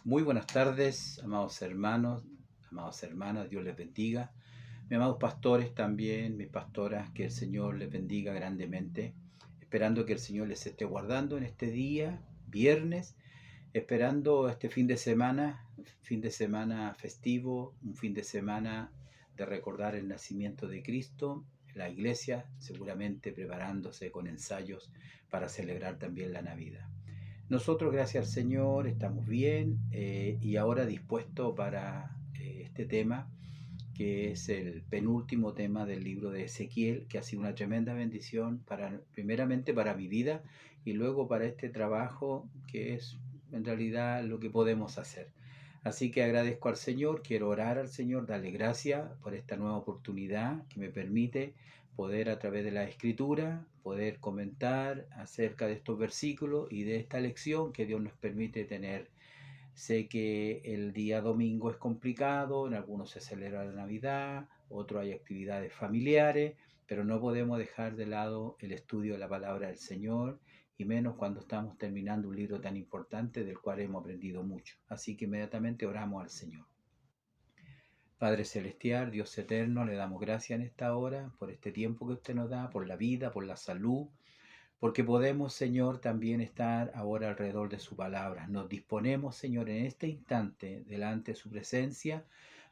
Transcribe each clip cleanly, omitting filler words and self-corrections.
Muy buenas tardes, amados hermanos, amadas hermanas, Dios les bendiga. Mis amados pastores también, mis pastoras, que el Señor les bendiga grandemente, esperando que el Señor les esté guardando en este día, viernes, esperando este fin de semana festivo, un fin de semana de recordar el nacimiento de Cristo, la iglesia seguramente preparándose con ensayos para celebrar también la Navidad. Nosotros, gracias al Señor, estamos bien y ahora dispuestos para este tema, que es el penúltimo tema del libro de Ezequiel, que ha sido una tremenda bendición primeramente para mi vida y luego para este trabajo que es en realidad lo que podemos hacer. Así que agradezco al Señor, quiero orar al Señor, darle gracias por esta nueva oportunidad que me permite poder a través de la escritura, poder comentar acerca de estos versículos y de esta lección que Dios nos permite tener. Sé que el día domingo es complicado, en algunos se celebra la Navidad, otros hay actividades familiares, pero no podemos dejar de lado el estudio de la palabra del Señor, y menos cuando estamos terminando un libro tan importante del cual hemos aprendido mucho. Así que inmediatamente oramos al Señor. Padre Celestial, Dios eterno, le damos gracias en esta hora por este tiempo que usted nos da, por la vida, por la salud, porque podemos, Señor, también estar ahora alrededor de su palabra. Nos disponemos, Señor, en este instante delante de su presencia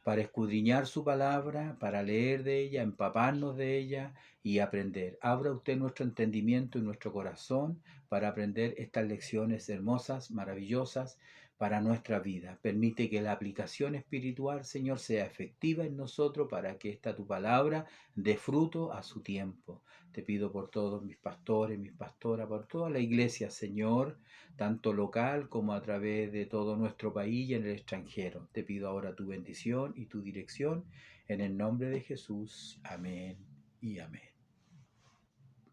para escudriñar su palabra, para leer de ella, empaparnos de ella y aprender. Abra usted nuestro entendimiento y nuestro corazón para aprender estas lecciones hermosas, maravillosas para nuestra vida. Permite que la aplicación espiritual, Señor, sea efectiva en nosotros para que esta tu palabra dé fruto a su tiempo. Te pido por todos mis pastores, mis pastoras, por toda la iglesia, Señor, tanto local como a través de todo nuestro país y en el extranjero. Te pido ahora tu bendición y tu dirección en el nombre de Jesús. Amén y amén.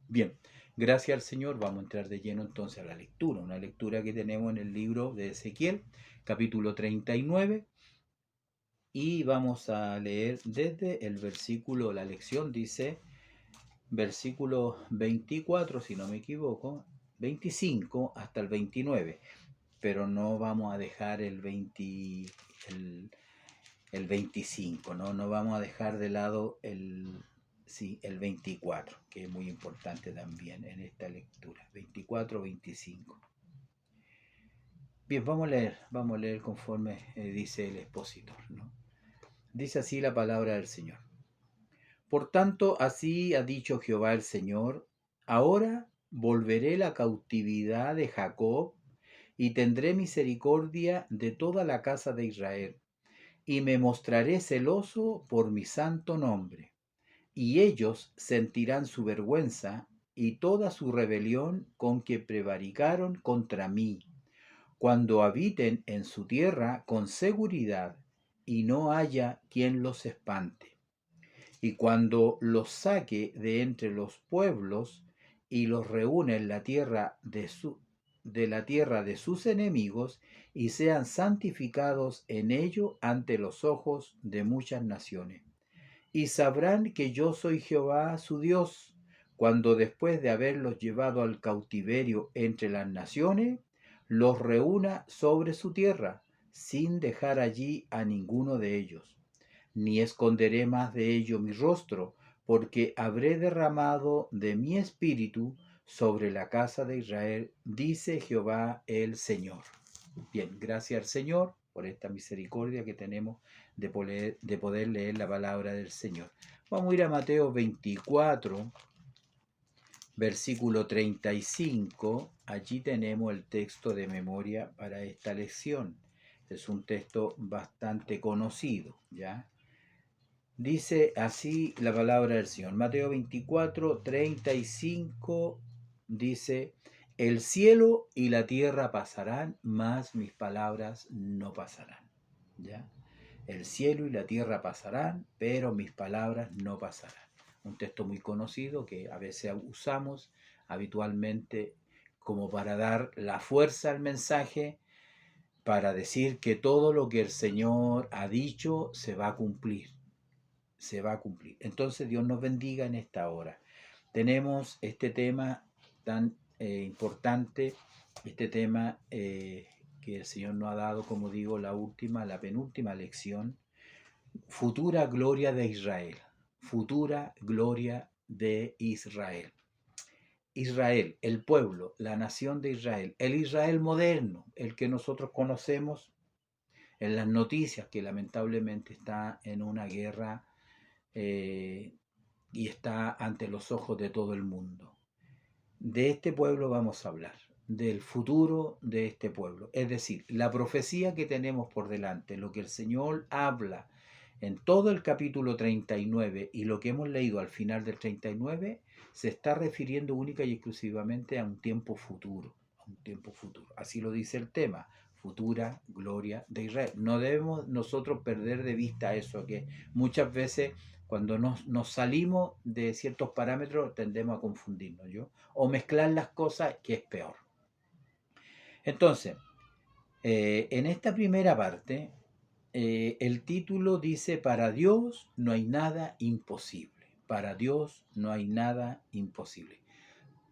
Bien, gracias al Señor. Vamos a entrar de lleno entonces a la lectura. Una lectura que tenemos en el libro de Ezequiel, capítulo 39. Y vamos a leer desde el versículo, la lección dice, versículo 24, si no me equivoco, 25 hasta el 29, pero no vamos a dejar el 25, no vamos a dejar de lado el 24, que es muy importante también en esta lectura, 24, 25. Bien, vamos a leer conforme dice el expositor, ¿no? Dice así la palabra del Señor. Por tanto, así ha dicho Jehová el Señor, ahora volveré la cautividad de Jacob y tendré misericordia de toda la casa de Israel, y me mostraré celoso por mi santo nombre, y ellos sentirán su vergüenza y toda su rebelión con que prevaricaron contra mí, cuando habiten en su tierra con seguridad y no haya quien los espante. Y cuando los saque de entre los pueblos y los reúne en la tierra de la tierra de sus enemigos, y sean santificados en ello ante los ojos de muchas naciones. Y sabrán que yo soy Jehová su Dios, cuando después de haberlos llevado al cautiverio entre las naciones, los reúna sobre su tierra, sin dejar allí a ninguno de ellos. Ni esconderé más de ello mi rostro, porque habré derramado de mi espíritu sobre la casa de Israel, dice Jehová el Señor. Bien, gracias al Señor por esta misericordia que tenemos de poder leer la palabra del Señor. Vamos a ir a Mateo 24, versículo 35. Allí tenemos el texto de memoria para esta lección. Es un texto bastante conocido, ¿ya? Dice así la palabra del Señor. Mateo 24, 35 dice, el cielo y la tierra pasarán, mas mis palabras no pasarán. ¿Ya? El cielo y la tierra pasarán, pero mis palabras no pasarán. Un texto muy conocido que a veces usamos habitualmente como para dar la fuerza al mensaje, para decir que todo lo que el Señor ha dicho se va a cumplir. Se va a cumplir. Entonces Dios nos bendiga en esta hora. Tenemos este tema tan importante, este tema que el Señor nos ha dado, como digo, la penúltima lección, futura gloria de Israel, futura gloria de Israel. Israel, el pueblo, la nación de Israel, el Israel moderno, el que nosotros conocemos en las noticias, que lamentablemente está en una guerra y está ante los ojos de todo el mundo. De este pueblo vamos a hablar, del futuro de este pueblo. Es decir, la profecía que tenemos por delante, lo que el Señor habla en todo el capítulo 39 y lo que hemos leído al final del 39, se está refiriendo única y exclusivamente a un tiempo futuro, a un tiempo futuro. Así lo dice el tema, futura gloria de Israel. No debemos nosotros perder de vista eso, que muchas veces cuando nos salimos de ciertos parámetros tendemos a confundirnos, ¿yo? O mezclar las cosas, que es peor. Entonces, en esta primera parte, el título dice, para Dios no hay nada imposible. Para Dios no hay nada imposible.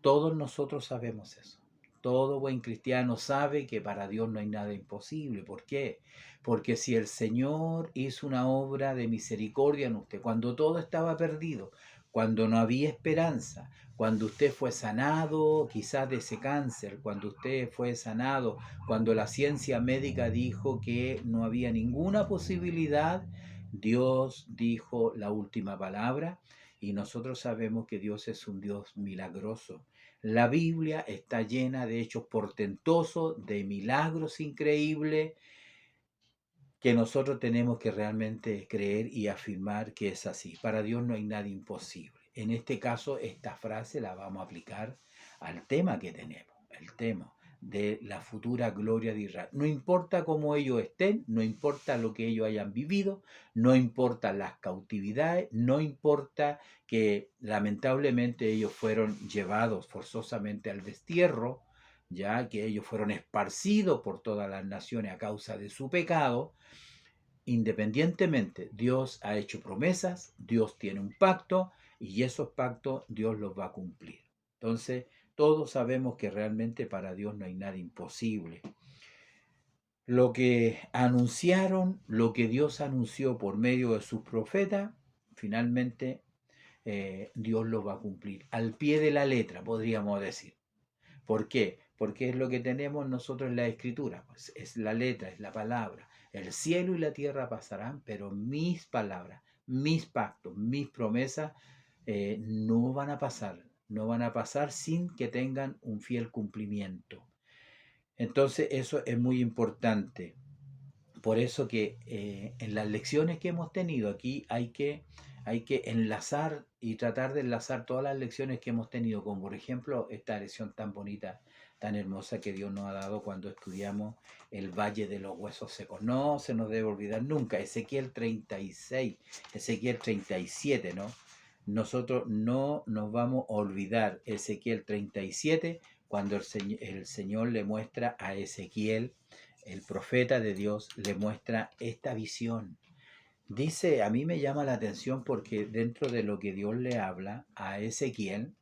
Todos nosotros sabemos eso. Todo buen cristiano sabe que para Dios no hay nada imposible. ¿Por qué? Porque si el Señor hizo una obra de misericordia en usted, cuando todo estaba perdido, cuando no había esperanza, cuando usted fue sanado quizás de ese cáncer, cuando usted fue sanado, cuando la ciencia médica dijo que no había ninguna posibilidad, Dios dijo la última palabra y nosotros sabemos que Dios es un Dios milagroso. La Biblia está llena de hechos portentosos, de milagros increíbles, que nosotros tenemos que realmente creer y afirmar que es así. Para Dios no hay nada imposible. En este caso, esta frase la vamos a aplicar al tema que tenemos, el tema de la futura gloria de Israel. No importa cómo ellos estén, no importa lo que ellos hayan vivido, no importa las cautividades, no importa que lamentablemente ellos fueron llevados forzosamente al destierro, ya que ellos fueron esparcidos por todas las naciones a causa de su pecado. Independientemente, Dios ha hecho promesas, Dios tiene un pacto y esos pactos Dios los va a cumplir. Entonces, todos sabemos que realmente para Dios no hay nada imposible. Lo que anunciaron, lo que Dios anunció por medio de sus profetas, finalmente Dios lo va a cumplir. Al pie de la letra, podríamos decir. ¿Por qué? Porque es lo que tenemos nosotros en la Escritura, pues es la letra, es la palabra. El cielo y la tierra pasarán, pero mis palabras, mis pactos, mis promesas no van a pasar, no van a pasar sin que tengan un fiel cumplimiento. Entonces eso es muy importante. Por eso que en las lecciones que hemos tenido aquí hay que enlazar y tratar de enlazar todas las lecciones que hemos tenido, como por ejemplo esta lección tan bonita, tan hermosa que Dios nos ha dado cuando estudiamos el Valle de los Huesos Secos. No se nos debe olvidar nunca, Ezequiel 36, Ezequiel 37, ¿no? Nosotros no nos vamos a olvidar Ezequiel 37 cuando el Señor le muestra a Ezequiel, el profeta de Dios, le muestra esta visión. Dice, a mí me llama la atención porque dentro de lo que Dios le habla a Ezequiel,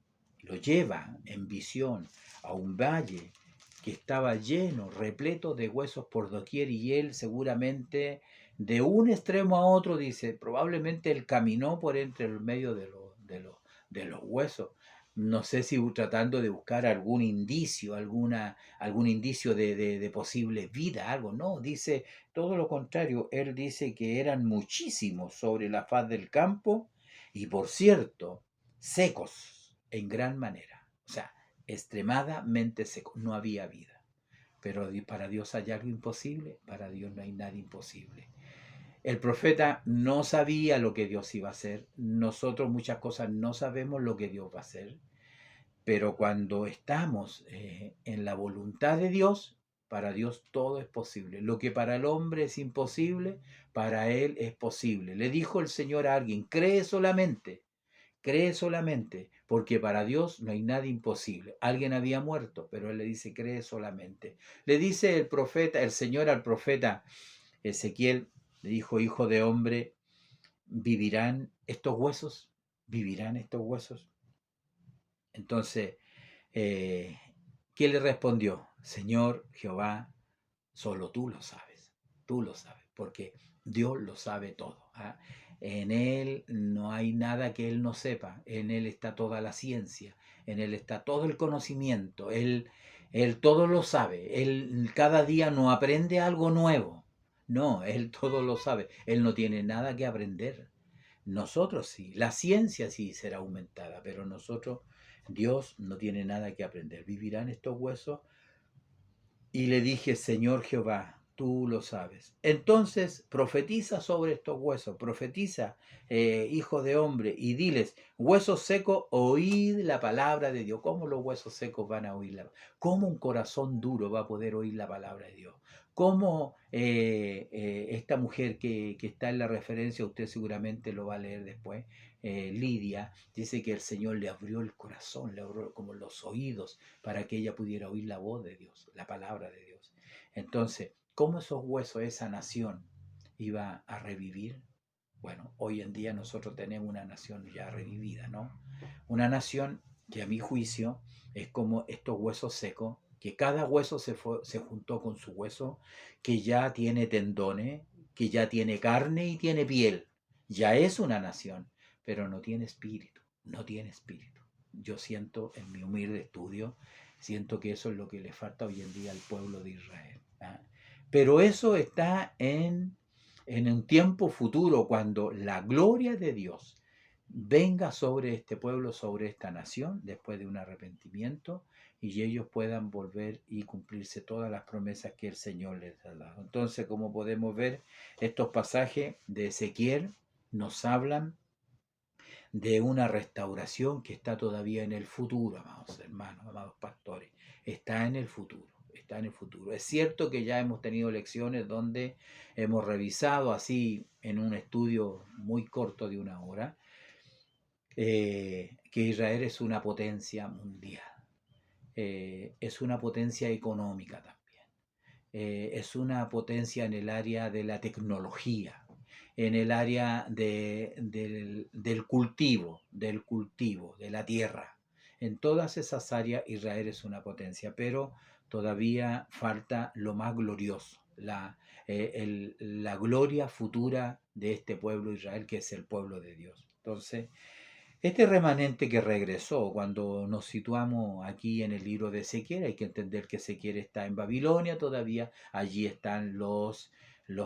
lo lleva en visión a un valle que estaba lleno, repleto de huesos por doquier, y él seguramente de un extremo a otro, dice, probablemente él caminó por entre el medio de los huesos. No sé si tratando de buscar algún indicio, algún indicio de posible vida, algo. No, dice todo lo contrario. Él dice que eran muchísimos sobre la faz del campo y, por cierto, secos en gran manera. O sea, extremadamente secos. No había vida. Pero para Dios hay algo imposible. Para Dios no hay nada imposible. El profeta no sabía lo que Dios iba a hacer. Nosotros muchas cosas no sabemos lo que Dios va a hacer. Pero cuando estamos en la voluntad de Dios, para Dios todo es posible. Lo que para el hombre es imposible, para Él es posible. Le dijo el Señor a alguien, cree solamente, porque para Dios no hay nada imposible. Alguien había muerto, pero Él le dice, cree solamente. Le dice el profeta, el Señor al profeta Ezequiel, le dijo, hijo de hombre, ¿vivirán estos huesos? ¿Vivirán estos huesos? Entonces, ¿qué le respondió? Señor Jehová, Solo tú lo sabes, porque Dios lo sabe todo. ¿Ah? En Él no hay nada que Él no sepa, en Él está toda la ciencia, en Él está todo el conocimiento, Él todo lo sabe, Él cada día no aprende algo nuevo, no, Él todo lo sabe, Él no tiene nada que aprender. Nosotros sí, la ciencia sí será aumentada, pero nosotros, Dios no tiene nada que aprender. ¿Vivirán estos huesos? Y le dije, Señor Jehová, tú lo sabes. Entonces profetiza sobre estos huesos, profetiza, hijo de hombre, y diles, huesos secos, oíd la palabra de Dios. ¿Cómo los huesos secos van a oírla? ¿Cómo un corazón duro va a poder oír la palabra de Dios? ¿Cómo esta mujer que está en la referencia, usted seguramente lo va a leer después, Lidia, dice que el Señor le abrió el corazón, le abrió como los oídos, para que ella pudiera oír la voz de Dios, la palabra de Dios. Entonces, ¿cómo esos huesos, esa nación, iba a revivir? Bueno, hoy en día nosotros tenemos una nación ya revivida, ¿no? Una nación que a mi juicio es como estos huesos secos, que cada hueso se juntó con su hueso, que ya tiene tendones, que ya tiene carne y tiene piel. Ya es una nación, pero no tiene espíritu, no tiene espíritu. Yo siento en mi humilde estudio, siento que eso es lo que le falta hoy en día al pueblo de Israel. ¿Ah? Pero eso está en un tiempo futuro, cuando la gloria de Dios venga sobre este pueblo, sobre esta nación, después de un arrepentimiento, y ellos puedan volver y cumplirse todas las promesas que el Señor les ha dado. Entonces, como podemos ver, estos pasajes de Ezequiel nos hablan de una restauración que está todavía en el futuro, amados hermanos, amados pastores, está en el futuro, está en el futuro. Es cierto que ya hemos tenido lecciones donde hemos revisado así en un estudio muy corto de una hora, que Israel es una potencia mundial, es una potencia económica también, es una potencia en el área de la tecnología, en el área del cultivo, de la tierra. En todas esas áreas Israel es una potencia, pero todavía falta lo más glorioso, la gloria futura de este pueblo Israel, que es el pueblo de Dios. Entonces, este remanente que regresó, cuando nos situamos aquí en el libro de Ezequiel, hay que entender que Ezequiel está en Babilonia todavía, allí están los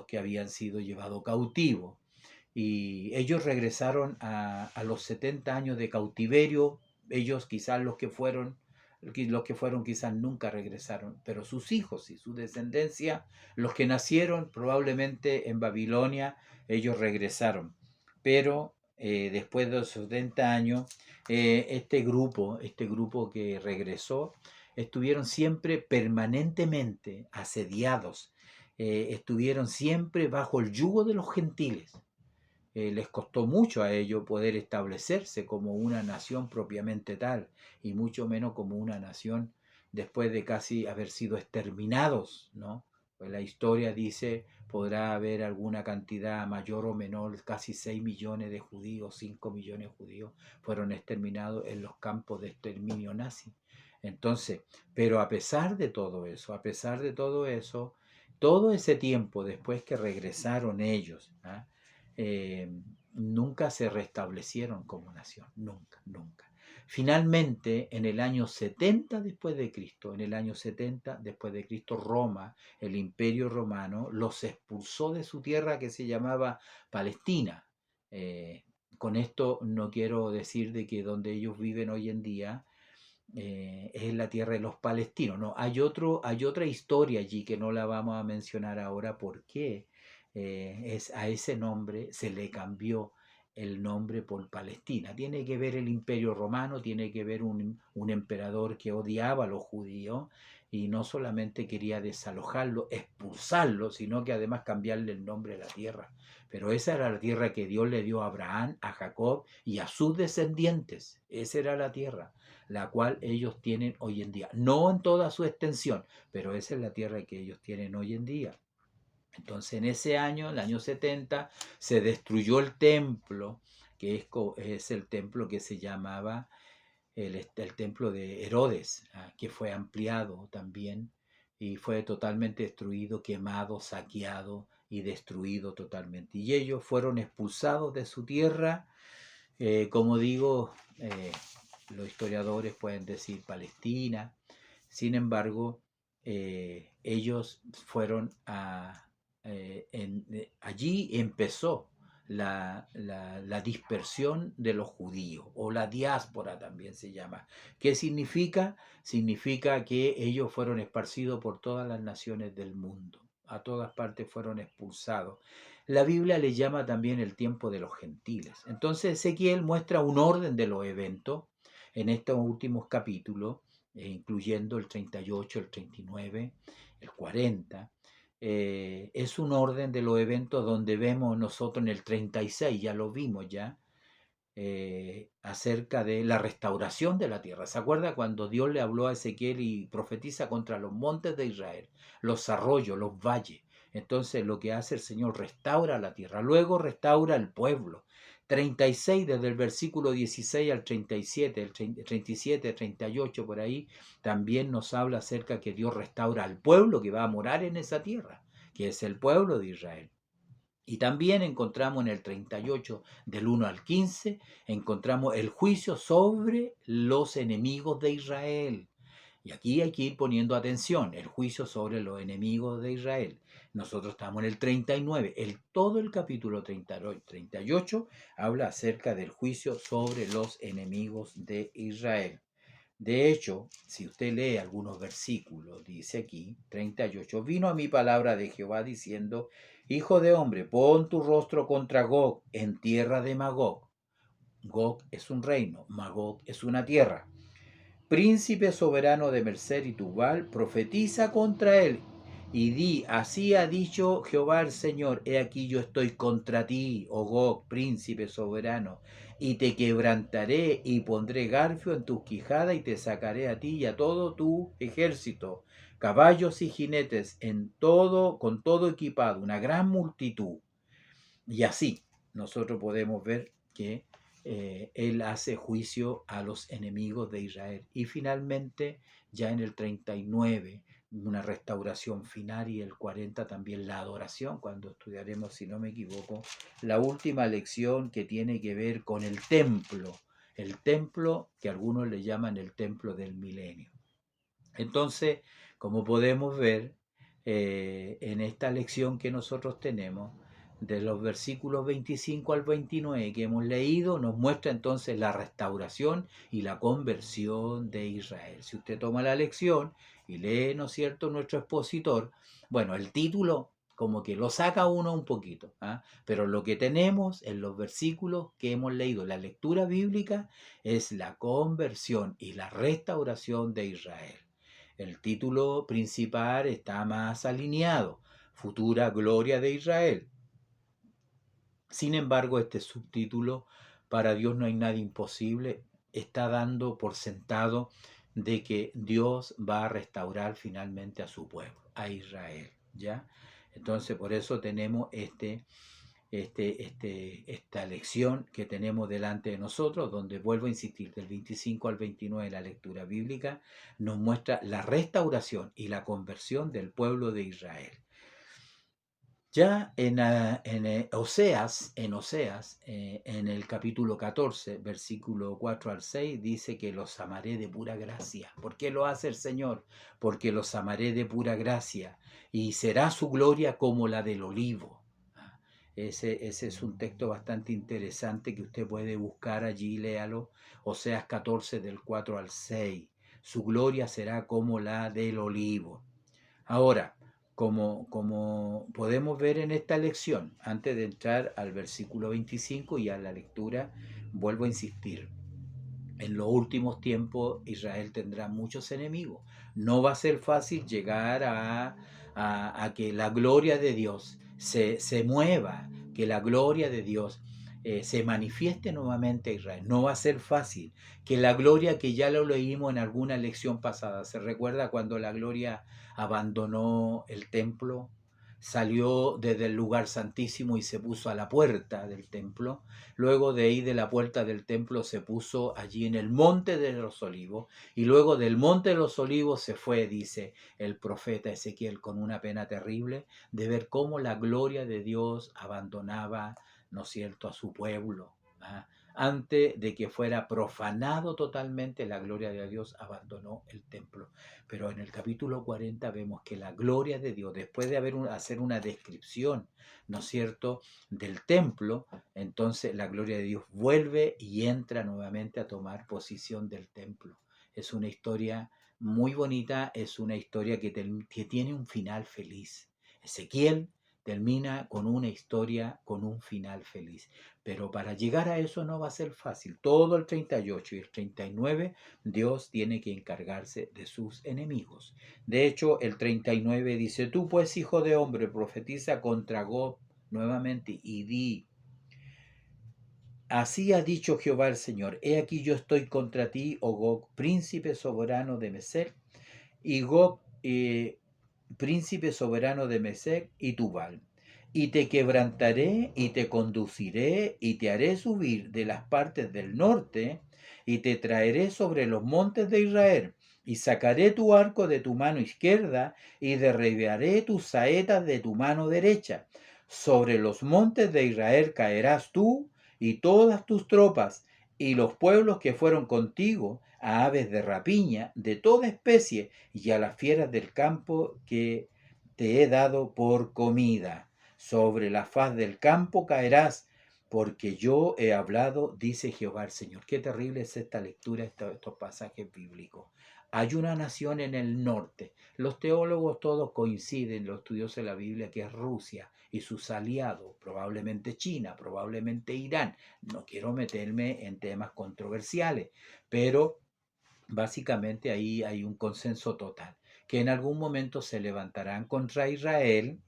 que habían sido llevados cautivos. Y ellos regresaron a los 70 años de cautiverio, ellos quizás los que fueron quizás nunca regresaron, pero sus hijos y su descendencia, los que nacieron probablemente en Babilonia, ellos regresaron. Pero después de los 70 años, este grupo que regresó, estuvieron siempre permanentemente asediados, estuvieron siempre bajo el yugo de los gentiles. Les costó mucho a ellos poder establecerse como una nación propiamente tal, y mucho menos como una nación después de casi haber sido exterminados, ¿no? Pues la historia dice, podrá haber alguna cantidad mayor o menor, casi 6 millones de judíos, 5 millones de judíos fueron exterminados en los campos de exterminio nazi. Entonces, pero a pesar de todo eso, todo ese tiempo después que regresaron ellos, ¿ah? eh, nunca se restablecieron como nación, nunca, nunca. Finalmente, en el año 70 después de Cristo, en el año 70 después de Cristo, Roma, el imperio romano, los expulsó de su tierra que se llamaba Palestina. Con esto no quiero decir de que donde ellos viven hoy en día es la tierra de los palestinos. No, hay otra historia allí que no la vamos a mencionar ahora porque a ese nombre se le cambió el nombre por Palestina. Tiene que ver el imperio romano, tiene que ver un emperador que odiaba a los judíos y no solamente quería desalojarlo, expulsarlo, sino que además cambiarle el nombre de la tierra. Pero esa era la tierra que Dios le dio a Abraham, a Jacob y a sus descendientes. Esa era la tierra la cual ellos tienen hoy en día. No en toda su extensión, pero esa es la tierra que ellos tienen hoy en día. Entonces en ese año, el año 70, se destruyó el templo, que es el templo que se llamaba el templo de Herodes, que fue ampliado también y fue totalmente destruido, quemado, saqueado y destruido totalmente. Y ellos fueron expulsados de su tierra, como digo, los historiadores pueden decir Palestina. Sin embargo, ellos fueron allí empezó la dispersión de los judíos, o la diáspora también se llama. ¿Qué significa? Significa que ellos fueron esparcidos por todas las naciones del mundo, a todas partes fueron expulsados. La Biblia le llama también el tiempo de los gentiles. Entonces Ezequiel muestra un orden de los eventos en estos últimos capítulos, incluyendo el 38, el 39, el 40. Es un orden de los eventos donde vemos nosotros en el 36, ya lo vimos ya, acerca de la restauración de la tierra. ¿Se acuerda cuando Dios le habló a Ezequiel y profetiza contra los montes de Israel, los arroyos, los valles? Entonces lo que hace el Señor, restaura la tierra, luego restaura el pueblo. 36, desde el versículo 16 al 37, el 37, 38 por ahí, también nos habla acerca que Dios restaura al pueblo que va a morar en esa tierra, que es el pueblo de Israel. Y también encontramos en el 38, del 1 al 15, encontramos el juicio sobre los enemigos de Israel. Y aquí hay que ir poniendo atención, el juicio sobre los enemigos de Israel. Nosotros estamos en el 39, todo el capítulo 38 habla acerca del juicio sobre los enemigos de Israel. De hecho, si usted lee algunos versículos, dice aquí, 38, vino a mi palabra de Jehová diciendo, hijo de hombre, pon tu rostro contra Gog en tierra de Magog. Gog es un reino, Magog es una tierra. Príncipe soberano de Mercer y Tubal, profetiza contra él y di, así ha dicho Jehová el Señor, he aquí yo estoy contra ti, oh Gog, príncipe soberano, y te quebrantaré y pondré garfio en tus quijadas y te sacaré a ti y a todo tu ejército, caballos y jinetes, con todo equipado, una gran multitud. Y así nosotros podemos ver que él hace juicio a los enemigos de Israel. Y finalmente, ya en el 39, una restauración final, y el 40 también la adoración, cuando estudiaremos, si no me equivoco, la última lección que tiene que ver con el templo que algunos le llaman el templo del milenio. Entonces, como podemos ver en esta lección que nosotros tenemos, de los versículos 25 al 29 que hemos leído, nos muestra entonces la restauración y la conversión de Israel. Si usted toma la lección y lee, ¿no es cierto?, nuestro expositor, bueno, el título como que lo saca uno un poquito, ¿ah? Pero lo que tenemos en los versículos que hemos leído, la lectura bíblica, es la conversión y la restauración de Israel. El título principal está más alineado, futura gloria de Israel. Sin embargo, este subtítulo, para Dios no hay nada imposible, está dando por sentado de que Dios va a restaurar finalmente a su pueblo, a Israel, ¿ya? Entonces, por eso tenemos esta lección que tenemos delante de nosotros, donde vuelvo a insistir, del 25 al 29 de la lectura bíblica, nos muestra la restauración y la conversión del pueblo de Israel. Ya en Oseas, en el capítulo 14, versículo 4 al 6, dice que los amaré de pura gracia. ¿Por qué lo hace el Señor? Porque los amaré de pura gracia, y será su gloria como la del olivo. Ese es un texto bastante interesante que usted puede buscar allí, léalo. Oseas 14, del 4 al 6. Su gloria será como la del olivo. Ahora, como podemos ver en esta lección, antes de entrar al versículo 25 y a la lectura, vuelvo a insistir, en los últimos tiempos Israel tendrá muchos enemigos. No va a ser fácil llegar a que la gloria de Dios se mueva, que la gloria de Dios se manifieste nuevamente a Israel. No va a ser fácil. Que la gloria, que ya lo leímos en alguna lección pasada, ¿se recuerda cuando la gloria abandonó el templo? salió desde el lugar santísimo y se puso a la puerta del templo. Luego de ahí de la puerta del templo se puso allí en el monte de los olivos. Y luego del monte de los olivos se fue, dice el profeta Ezequiel, con una pena terrible de ver cómo la gloria de Dios abandonaba, ¿no es cierto?, a su pueblo. ¿Ah? Antes de que fuera profanado totalmente, la gloria de Dios abandonó el templo. Pero en el capítulo 40 vemos que la gloria de Dios, después de hacer una descripción, ¿no es cierto?, del templo, entonces la gloria de Dios vuelve y entra nuevamente a tomar posición del templo. Es una historia muy bonita, es una historia que tiene un final feliz. Ezequiel termina con una historia con un final feliz. Pero para llegar a eso no va a ser fácil. Todo el 38 y el 39, Dios tiene que encargarse de sus enemigos. De hecho, el 39 dice, tú pues, hijo de hombre, profetiza contra Gog nuevamente y di, así ha dicho Jehová el Señor, he aquí yo estoy contra ti, oh Gog, príncipe soberano de Mesec, y Gog, príncipe soberano de Mesec y Tubal. Y te quebrantaré y te conduciré y te haré subir de las partes del norte y te traeré sobre los montes de Israel y sacaré tu arco de tu mano izquierda y derribaré tus saetas de tu mano derecha. Sobre los montes de Israel caerás tú y todas tus tropas y los pueblos que fueron contigo, a aves de rapiña de toda especie y a las fieras del campo que te he dado por comida. Sobre la faz del campo caerás, porque yo he hablado, dice Jehová el Señor. Qué terrible es esta lectura, estos pasajes bíblicos. Hay una nación en el norte. Los teólogos todos coinciden, los estudiosos de la Biblia, que es Rusia y sus aliados, probablemente China, probablemente Irán. No quiero meterme en temas controversiales, pero básicamente ahí hay un consenso total, que en algún momento se levantarán contra Israel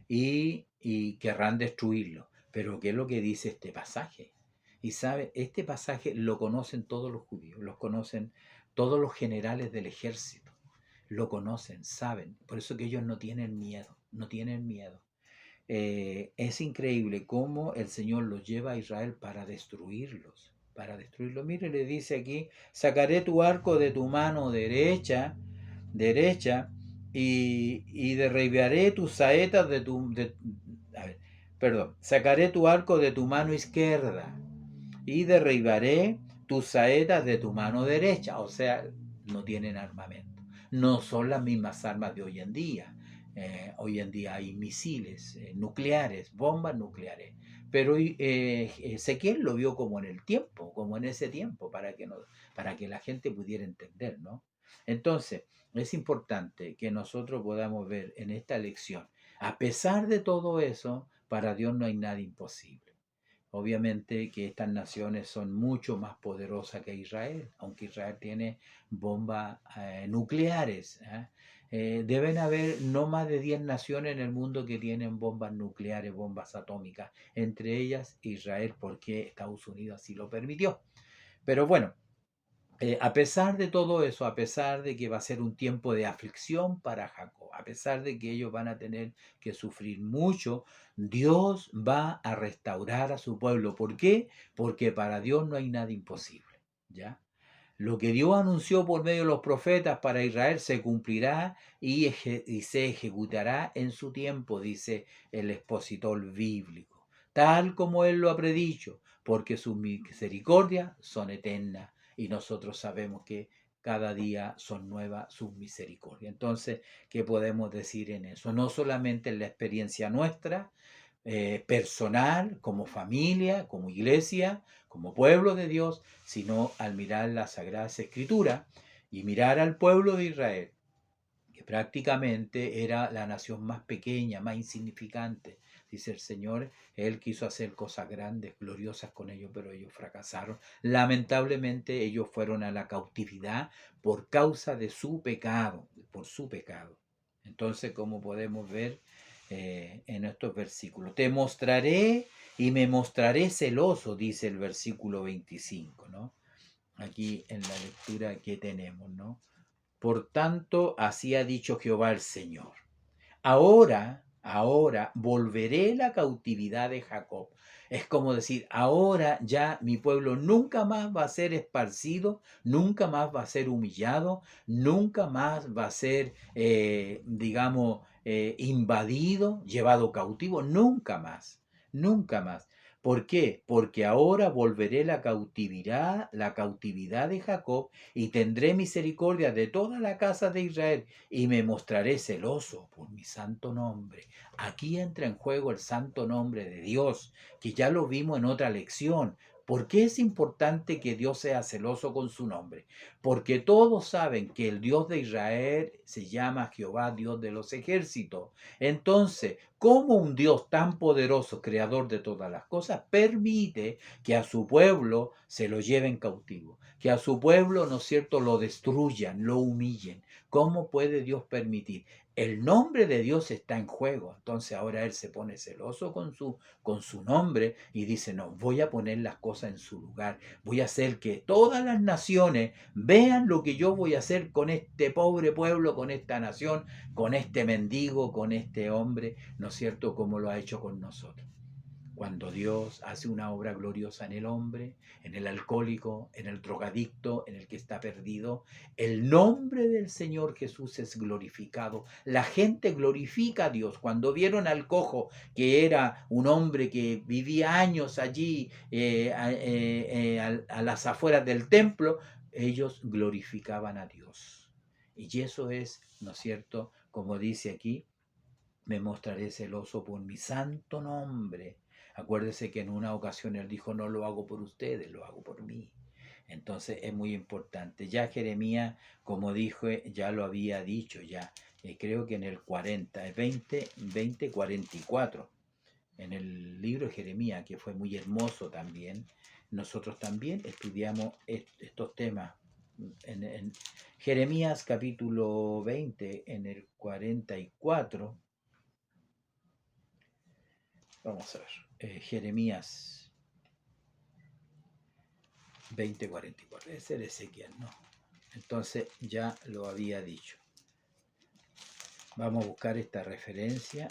y querrán destruirlo. Pero ¿qué es lo que dice este pasaje? Y sabe, este pasaje lo conocen todos los judíos, lo conocen todos los generales del ejército, lo conocen, saben. Por eso que ellos no tienen miedo, no tienen miedo. Es increíble cómo el Señor los lleva a Israel para destruirlos, para destruirlos. Mire, le dice aquí, sacaré tu arco de tu mano derecha, y derribaré tus saetas sacaré tu arco de tu mano izquierda y derribaré tus saetas de tu mano derecha. O sea, no tienen armamento. No son las mismas armas de hoy en día. Hoy en día hay misiles nucleares, bombas nucleares. Pero Ezequiel lo vio como en el tiempo, como en ese tiempo, para que la gente pudiera entender, ¿no? Entonces, es importante que nosotros podamos ver en esta lección, a pesar de todo eso, para Dios no hay nada imposible. Obviamente que estas naciones son mucho más poderosas que Israel, aunque Israel tiene bombas nucleares. Deben haber no más de 10 naciones en el mundo que tienen bombas nucleares, bombas atómicas, entre ellas Israel, porque Estados Unidos así lo permitió. Pero bueno, a pesar de todo eso, a pesar de que va a ser un tiempo de aflicción para Jacob, a pesar de que ellos van a tener que sufrir mucho, Dios va a restaurar a su pueblo. ¿Por qué? Porque para Dios no hay nada imposible, ¿ya? Lo que Dios anunció por medio de los profetas para Israel se cumplirá y se ejecutará en su tiempo, dice el expositor bíblico, tal como Él lo ha predicho, porque sus misericordias son eternas y nosotros sabemos que cada día son nuevas sus misericordias. Entonces, ¿qué podemos decir en eso? No solamente en la experiencia nuestra, personal, como familia, como iglesia, como pueblo de Dios, sino al mirar las Sagradas Escrituras y mirar al pueblo de Israel, que prácticamente era la nación más pequeña, más insignificante. Dice el Señor, Él quiso hacer cosas grandes, gloriosas con ellos, pero ellos fracasaron. Lamentablemente ellos fueron a la cautividad por causa de su pecado, por su pecado. Entonces, como podemos ver en estos versículos, te mostraré y me mostraré celoso, dice el versículo 25, ¿no? Aquí en la lectura que tenemos, ¿no? Por tanto, así ha dicho Jehová el Señor. Ahora ahora volveré la cautividad de Jacob. Es como decir, ahora ya mi pueblo nunca más va a ser esparcido, nunca más va a ser humillado, nunca más va a ser, digamos, invadido, llevado cautivo, nunca más, nunca más. ¿Por qué? Porque ahora volveré la cautividad de Jacob y tendré misericordia de toda la casa de Israel y me mostraré celoso por mi santo nombre. Aquí entra en juego el santo nombre de Dios, que ya lo vimos en otra lección. ¿Por qué es importante que Dios sea celoso con su nombre? Porque todos saben que el Dios de Israel se llama Jehová, Dios de los ejércitos. Entonces, ¿cómo un Dios tan poderoso, creador de todas las cosas, permite que a su pueblo se lo lleven cautivo? Que a su pueblo, ¿no es cierto?, lo destruyan, lo humillen. ¿Cómo puede Dios permitir? El nombre de Dios está en juego. Entonces ahora Él se pone celoso con su nombre y dice, no, voy a poner las cosas en su lugar. Voy a hacer que todas las naciones vean lo que yo voy a hacer con este pobre pueblo, con esta nación, con este mendigo, con este hombre, ¿no es cierto?, como lo ha hecho con nosotros. Cuando Dios hace una obra gloriosa en el hombre, en el alcohólico, en el drogadicto, en el que está perdido, el nombre del Señor Jesús es glorificado. La gente glorifica a Dios. Cuando vieron al cojo, que era un hombre que vivía años allí a las afueras del templo, ellos glorificaban a Dios. Y eso es, ¿no es cierto?, como dice aquí, me mostraré celoso por mi santo nombre. Acuérdese que en una ocasión él dijo, no lo hago por ustedes, lo hago por mí. Entonces es muy importante. Ya Jeremías, como dijo, ya lo había dicho, ya creo que en el 40, el 44, en el libro de Jeremías, que fue muy hermoso también, nosotros también estudiamos estos temas. En Jeremías capítulo 20, en el 44, vamos a ver, Jeremías 20:44, ese era Ezequiel, ¿no? Entonces ya lo había dicho. Vamos a buscar esta referencia.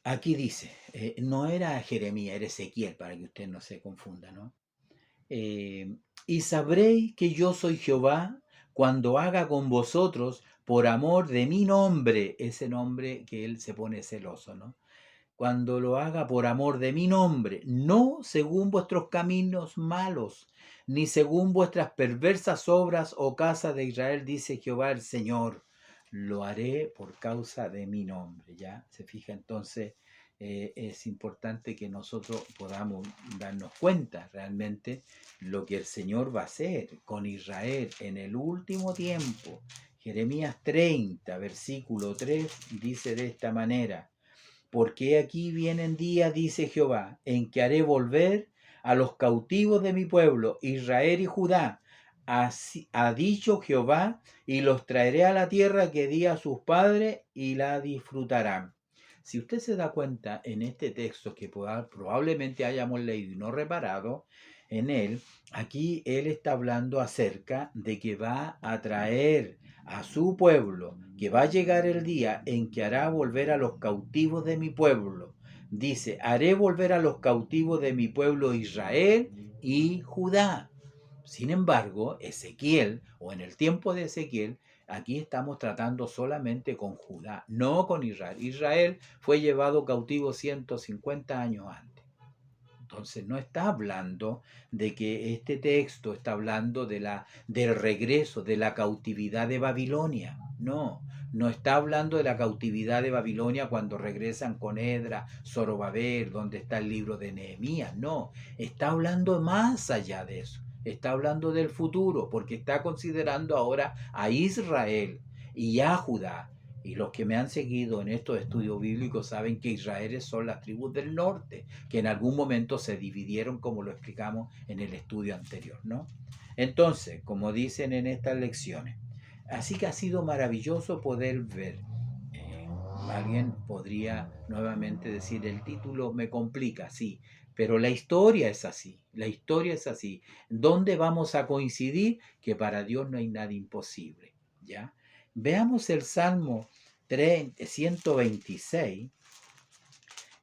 Aquí dice, no era Jeremías, era Ezequiel, para que usted no se confunda, ¿no? Y sabréis que yo soy Jehová cuando haga con vosotros por amor de mi nombre, ese nombre que él se pone celoso, ¿no? Cuando lo haga por amor de mi nombre, no según vuestros caminos malos, ni según vuestras perversas obras, oh casa de Israel, dice Jehová el Señor. Lo haré por causa de mi nombre. ¿Ya? Se fija entonces, es importante que nosotros podamos darnos cuenta realmente lo que el Señor va a hacer con Israel en el último tiempo. Jeremías 30, versículo 3, dice de esta manera: porque aquí vienen días, dice Jehová, en que haré volver a los cautivos de mi pueblo, Israel y Judá. Así ha dicho Jehová, y los traeré a la tierra que di a sus padres y la disfrutarán. Si usted se da cuenta en este texto que probablemente hayamos leído y no reparado en él, aquí él está hablando acerca de que va a traer a su pueblo, que va a llegar el día en que hará volver a los cautivos de mi pueblo. Dice, haré volver a los cautivos de mi pueblo Israel y Judá. Sin embargo, Ezequiel, o en el tiempo de Ezequiel, aquí estamos tratando solamente con Judá, no con Israel. Israel fue llevado cautivo 150 años antes. Entonces no está hablando de que este texto está hablando del regreso, de la cautividad de Babilonia. No, no está hablando de la cautividad de Babilonia cuando regresan con Edra, Zorobabel, donde está el libro de Nehemías. No, está hablando más allá de eso. Está hablando del futuro, porque está considerando ahora a Israel y a Judá. Y los que me han seguido en estos estudios bíblicos saben que Israel son las tribus del norte, que en algún momento se dividieron, como lo explicamos en el estudio anterior, ¿no? Entonces, como dicen en estas lecciones, así que ha sido maravilloso poder ver. Alguien podría nuevamente decir, el título me complica, sí, pero la historia es así, la historia es así. ¿Dónde vamos a coincidir? Que para Dios no hay nada imposible, ¿ya? Veamos el Salmo 126.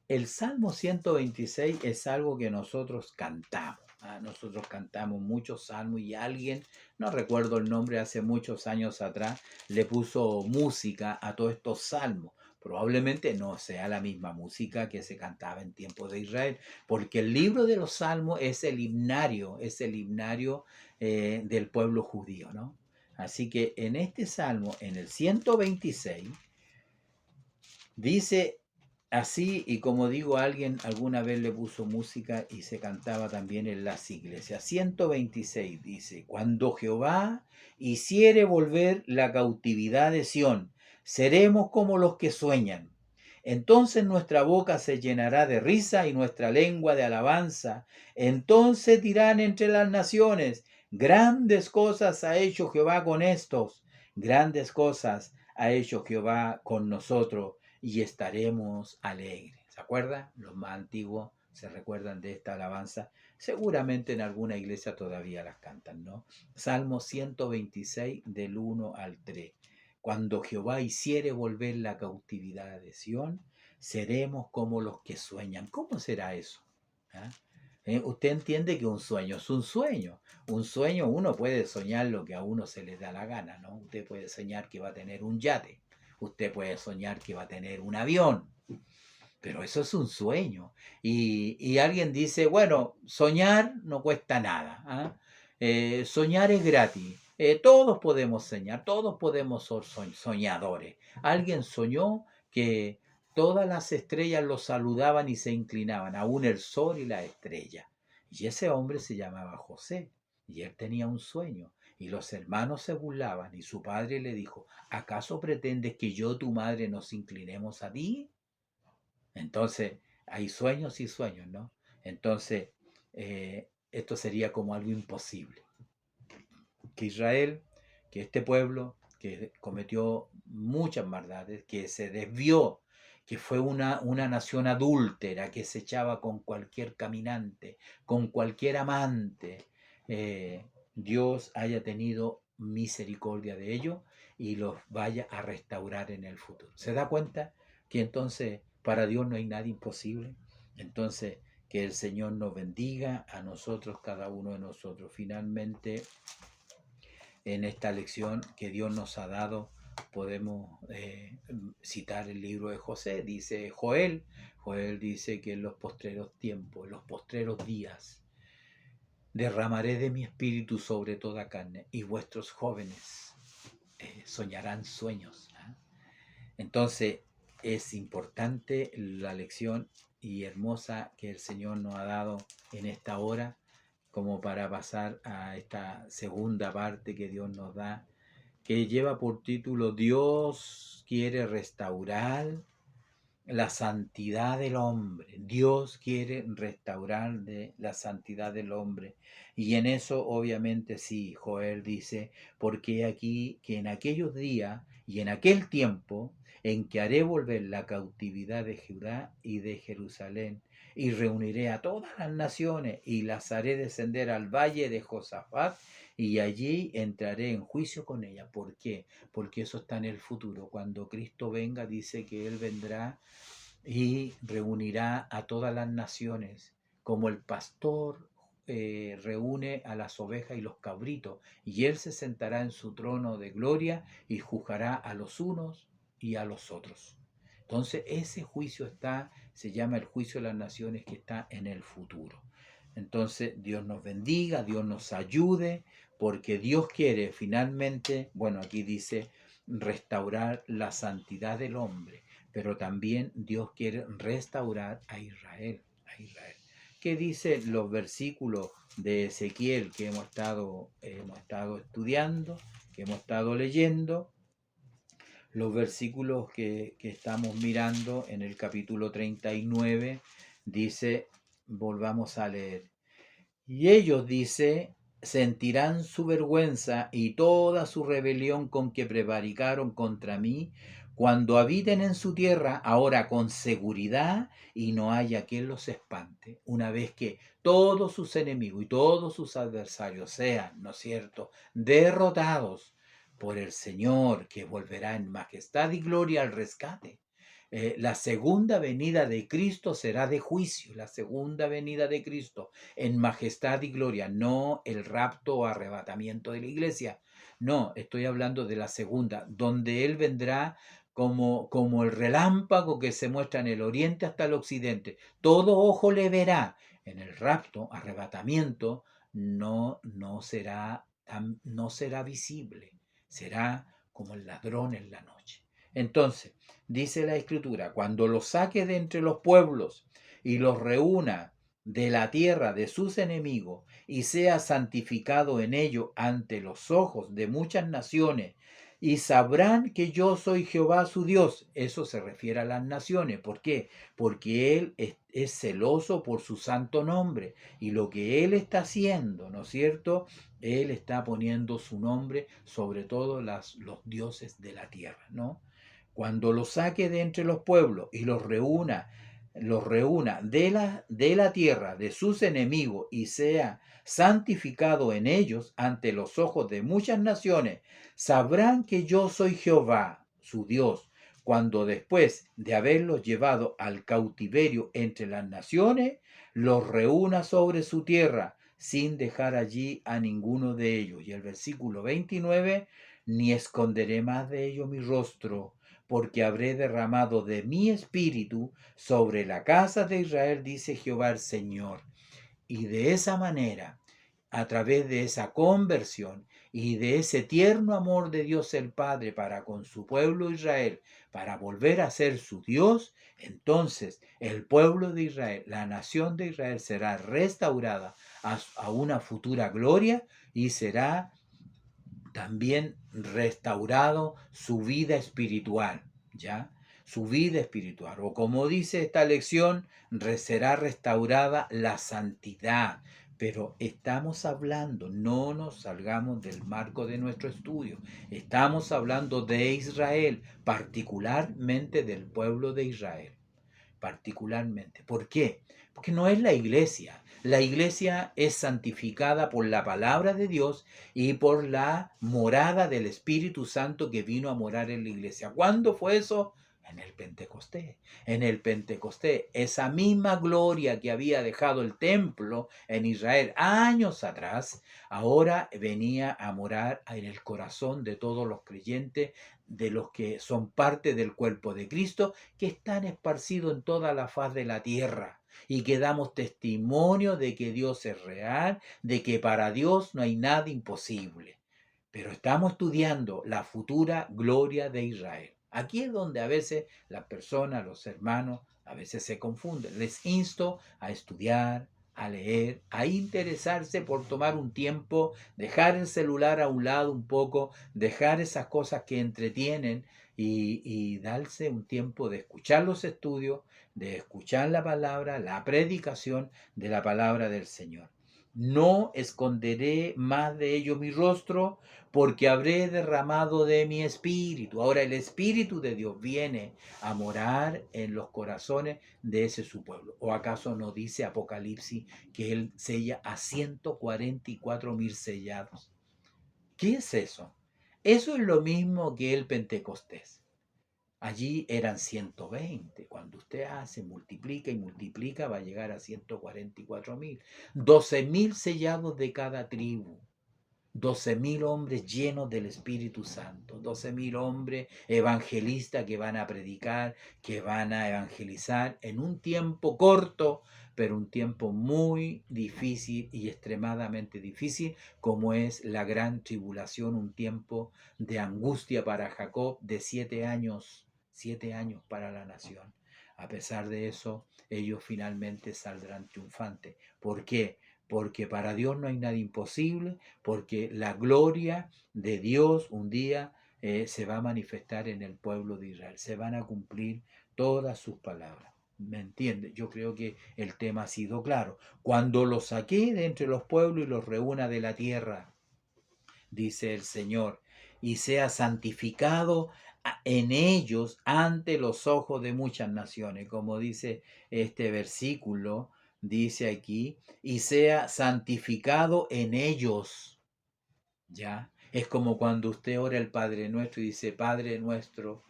El Salmo 126 es algo que nosotros cantamos. Nosotros cantamos muchos salmos y alguien, no recuerdo el nombre, hace muchos años atrás, le puso música a todos estos salmos. Probablemente no sea la misma música que se cantaba en tiempos de Israel, porque el libro de los salmos es el himnario del pueblo judío, ¿no? Así que en este salmo, en el 126, dice así, y como digo, alguien alguna vez le puso música y se cantaba también en las iglesias. 126 dice: cuando Jehová hiciere volver la cautividad de Sión, seremos como los que sueñan. Entonces nuestra boca se llenará de risa y nuestra lengua de alabanza. Entonces dirán entre las naciones: grandes cosas ha hecho Jehová con estos, grandes cosas ha hecho Jehová con nosotros, y estaremos alegres. ¿Se acuerdan? Los más antiguos se recuerdan de esta alabanza. Seguramente en alguna iglesia todavía las cantan, ¿no? Salmo 126 del 1 al 3. Cuando Jehová hiciere volver la cautividad de Sión, seremos como los que sueñan. ¿Cómo será eso? ¿Ah? Usted entiende que un sueño es un sueño. Un sueño, uno puede soñar lo que a uno se le da la gana, ¿no? Usted puede soñar que va a tener un yate. Usted puede soñar que va a tener un avión. Pero eso es un sueño. Y alguien dice, bueno, soñar no cuesta nada. Soñar es gratis. Todos podemos soñar, todos podemos ser soñadores. Alguien soñó que todas las estrellas lo saludaban y se inclinaban, aún el sol y la estrella. Y ese hombre se llamaba José, y él tenía un sueño. Y los hermanos se burlaban, y su padre le dijo: ¿acaso pretendes que yo, tu madre, nos inclinemos a ti? Entonces, hay sueños y sueños, ¿no? Entonces, esto sería como algo imposible. Que Israel, que este pueblo, que cometió muchas maldades, que se desvió, que fue una nación adúltera, que se echaba con cualquier caminante, con cualquier amante, Dios haya tenido misericordia de ellos y los vaya a restaurar en el futuro. ¿Se da cuenta que entonces para Dios no hay nada imposible? Entonces, que el Señor nos bendiga a nosotros, cada uno de nosotros. Finalmente, en esta lección que Dios nos ha dado, podemos citar el libro de José. Dice Joel dice que en los postreros tiempos, en los postreros días, derramaré de mi espíritu sobre toda carne, y vuestros jóvenes soñarán sueños. Entonces, es importante la lección y hermosa que el Señor nos ha dado en esta hora, como para pasar a esta segunda parte que Dios nos da, que lleva por título: Dios quiere restaurar la santidad del hombre. Dios quiere restaurar la santidad del hombre. Y en eso obviamente sí, Joel dice: porque aquí que en aquellos días y en aquel tiempo en que haré volver la cautividad de Judá y de Jerusalén, y reuniré a todas las naciones y las haré descender al valle de Josafat, y allí entraré en juicio con ella. ¿Por qué? Porque eso está en el futuro. Cuando Cristo venga, dice que Él vendrá y reunirá a todas las naciones, como el pastor reúne a las ovejas y los cabritos, y Él se sentará en su trono de gloria y juzgará a los unos y a los otros. Entonces ese juicio se llama el juicio de las naciones, que está en el futuro. Entonces Dios nos bendiga, Dios nos ayude, porque Dios quiere finalmente, bueno, aquí dice, restaurar la santidad del hombre, pero también Dios quiere restaurar a Israel, ¿Qué dicen los versículos de Ezequiel que hemos estado estudiando, que hemos estado leyendo? Los versículos que estamos mirando en el capítulo 39, dice, volvamos a leer: y ellos, dice, sentirán su vergüenza y toda su rebelión con que prevaricaron contra mí, cuando habiten en su tierra ahora con seguridad, y no haya quien los espante, una vez que todos sus enemigos y todos sus adversarios sean, ¿no es cierto?, derrotados. por el Señor, que volverá en majestad y gloria al rescate. La segunda venida de Cristo será de juicio, la segunda venida de Cristo en majestad y gloria, no el rapto o arrebatamiento de la iglesia. No, estoy hablando de la segunda, donde Él vendrá como el relámpago que se muestra en el oriente hasta el occidente. Todo ojo le verá. En el rapto, arrebatamiento, no será visible, será como el ladrón en la noche. Entonces, dice la Escritura, cuando los saque de entre los pueblos y los reúna de la tierra de sus enemigos y sea santificado en ello ante los ojos de muchas naciones, y sabrán que yo soy Jehová su Dios. Eso se refiere a las naciones. ¿Por qué? Porque Él es celoso por su santo nombre. Y lo que Él está haciendo, ¿no es cierto? Él está poniendo su nombre sobre todos los dioses de la tierra, ¿no? Cuando los saque de entre los pueblos y los reúna de la tierra de sus enemigos y sea santificado en ellos ante los ojos de muchas naciones, sabrán que yo soy Jehová, su Dios, cuando después de haberlos llevado al cautiverio entre las naciones, los reúna sobre su tierra, sin dejar allí a ninguno de ellos. Y el versículo 29, ni esconderé más de ellos mi rostro, porque habré derramado de mi espíritu sobre la casa de Israel, dice Jehová el Señor. Y de esa manera, a través de esa conversión y de ese tierno amor de Dios el Padre para con su pueblo Israel, para volver a ser su Dios, entonces el pueblo de Israel, la nación de Israel será restaurada a una futura gloria y será también restaurado su vida espiritual, ¿ya? Su vida espiritual. O como dice esta lección, será restaurada la santidad. Pero estamos hablando, no nos salgamos del marco de nuestro estudio. Estamos hablando de Israel, particularmente del pueblo de Israel. Particularmente. ¿Por qué? Porque no es la iglesia. La iglesia es santificada por la palabra de Dios y por la morada del Espíritu Santo que vino a morar en la iglesia. ¿Cuándo fue eso? En el Pentecostés. En el Pentecostés, esa misma gloria que había dejado el templo en Israel años atrás, ahora venía a morar en el corazón de todos los creyentes, de los que son parte del cuerpo de Cristo, que están esparcidos en toda la faz de la tierra y que damos testimonio de que Dios es real, de que para Dios no hay nada imposible. Pero estamos estudiando la futura gloria de Israel. Aquí es donde a veces las personas, los hermanos, a veces se confunden. Les insto a estudiar, a leer, a interesarse por tomar un tiempo, dejar el celular a un lado un poco, dejar esas cosas que entretienen y darse un tiempo de escuchar los estudios, de escuchar la palabra, la predicación de la palabra del Señor. No esconderé más de ello mi rostro, porque habré derramado de mi espíritu. Ahora el espíritu de Dios viene a morar en los corazones de ese su pueblo. ¿O acaso no dice Apocalipsis que Él sella a 144,000 sellados? ¿Qué es eso? Eso es lo mismo que el Pentecostés. Allí eran 120. Cuando usted hace, multiplica y multiplica, va a llegar a 144,000. 12,000 sellados de cada tribu. 12,000 hombres llenos del Espíritu Santo, 12,000 hombres evangelistas que van a predicar, que van a evangelizar en un tiempo corto, pero un tiempo muy difícil y extremadamente difícil, como es la gran tribulación, un tiempo de angustia para Jacob de 7 años para la nación. A pesar de eso, ellos finalmente saldrán triunfantes. ¿Por qué? Porque para Dios no hay nada imposible, porque la gloria de Dios un día se va a manifestar en el pueblo de Israel, se van a cumplir todas sus palabras. ¿Me entiende? Yo creo que el tema ha sido claro. Cuando los saqué de entre los pueblos y los reúna de la tierra, dice el Señor, y sea santificado en ellos ante los ojos de muchas naciones, como dice este versículo, dice aquí, y sea santificado en ellos, ¿ya? Es como cuando usted ora el Padre Nuestro y dice, Padre Nuestro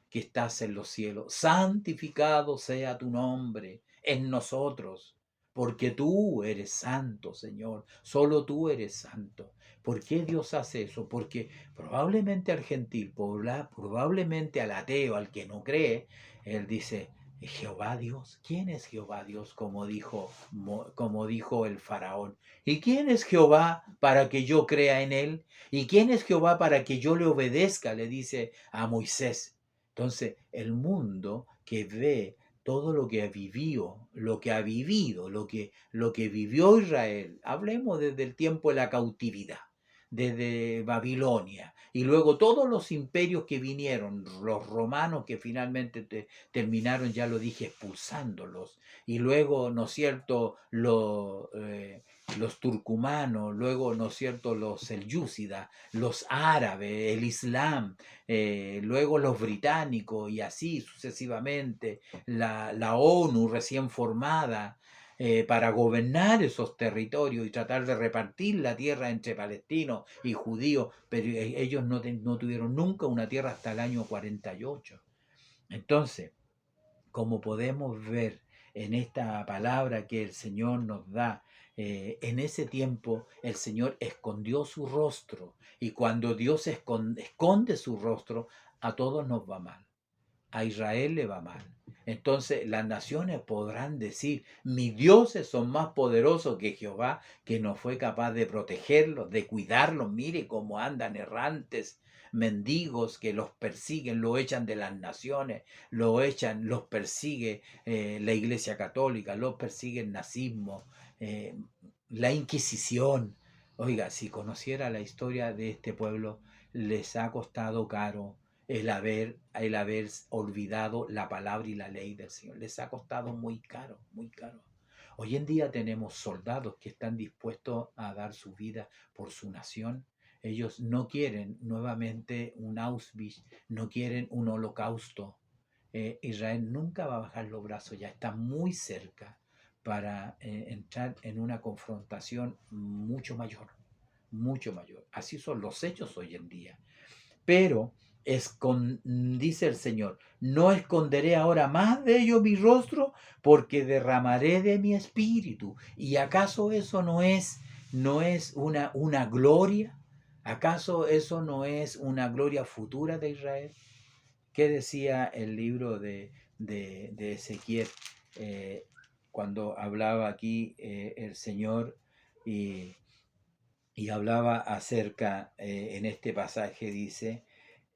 que estás en los cielos, santificado sea tu nombre en nosotros, porque tú eres santo, Señor, solo tú eres santo. ¿Por qué Dios hace eso? Porque probablemente al gentil, probablemente al ateo, al que no cree, Él dice, Jehová Dios, ¿quién es Jehová Dios? Como dijo el faraón. ¿Y quién es Jehová para que yo crea en él? ¿Y quién es Jehová para que yo le obedezca? Le dice a Moisés. Entonces, el mundo que ve todo lo que ha vivido, lo que vivió Israel, hablemos desde el tiempo de la cautividad, desde Babilonia, y luego todos los imperios que vinieron, los romanos que finalmente terminaron, ya lo dije, expulsándolos, y luego, ¿no es cierto?, los turcumanos, luego, ¿no es cierto?, los selyúcidas, los árabes, el Islam, luego los británicos y así sucesivamente, la ONU recién formada para gobernar esos territorios y tratar de repartir la tierra entre palestinos y judíos, pero ellos no tuvieron nunca una tierra hasta el año 48. Entonces, como podemos ver en esta palabra que el Señor nos da, en ese tiempo el Señor escondió su rostro, y cuando Dios esconde su rostro, a todos nos va mal. A Israel le va mal. Entonces las naciones podrán decir, mis dioses son más poderosos que Jehová, que no fue capaz de protegerlos, de cuidarlos. Mire cómo andan errantes, mendigos que los persiguen, lo echan de las naciones, los persigue la Iglesia Católica, los persigue el nazismo, eh, la Inquisición. Oiga, si conociera la historia de este pueblo, les ha costado caro el haber olvidado la palabra y la ley del Señor. Les ha costado muy caro, muy caro. Hoy en día tenemos soldados que están dispuestos a dar su vida por su nación. Ellos no quieren nuevamente un Auschwitz, no quieren un holocausto. Israel nunca va a bajar los brazos, ya está muy cerca para entrar en una confrontación mucho mayor, mucho mayor. Así son los hechos hoy en día. Pero dice el Señor, no esconderé ahora más de ellos mi rostro, porque derramaré de mi espíritu. ¿Y acaso eso no es una gloria? ¿Acaso eso no es una gloria futura de Israel? ¿Qué decía el libro de Ezequiel cuando hablaba aquí el Señor y hablaba acerca, en este pasaje dice,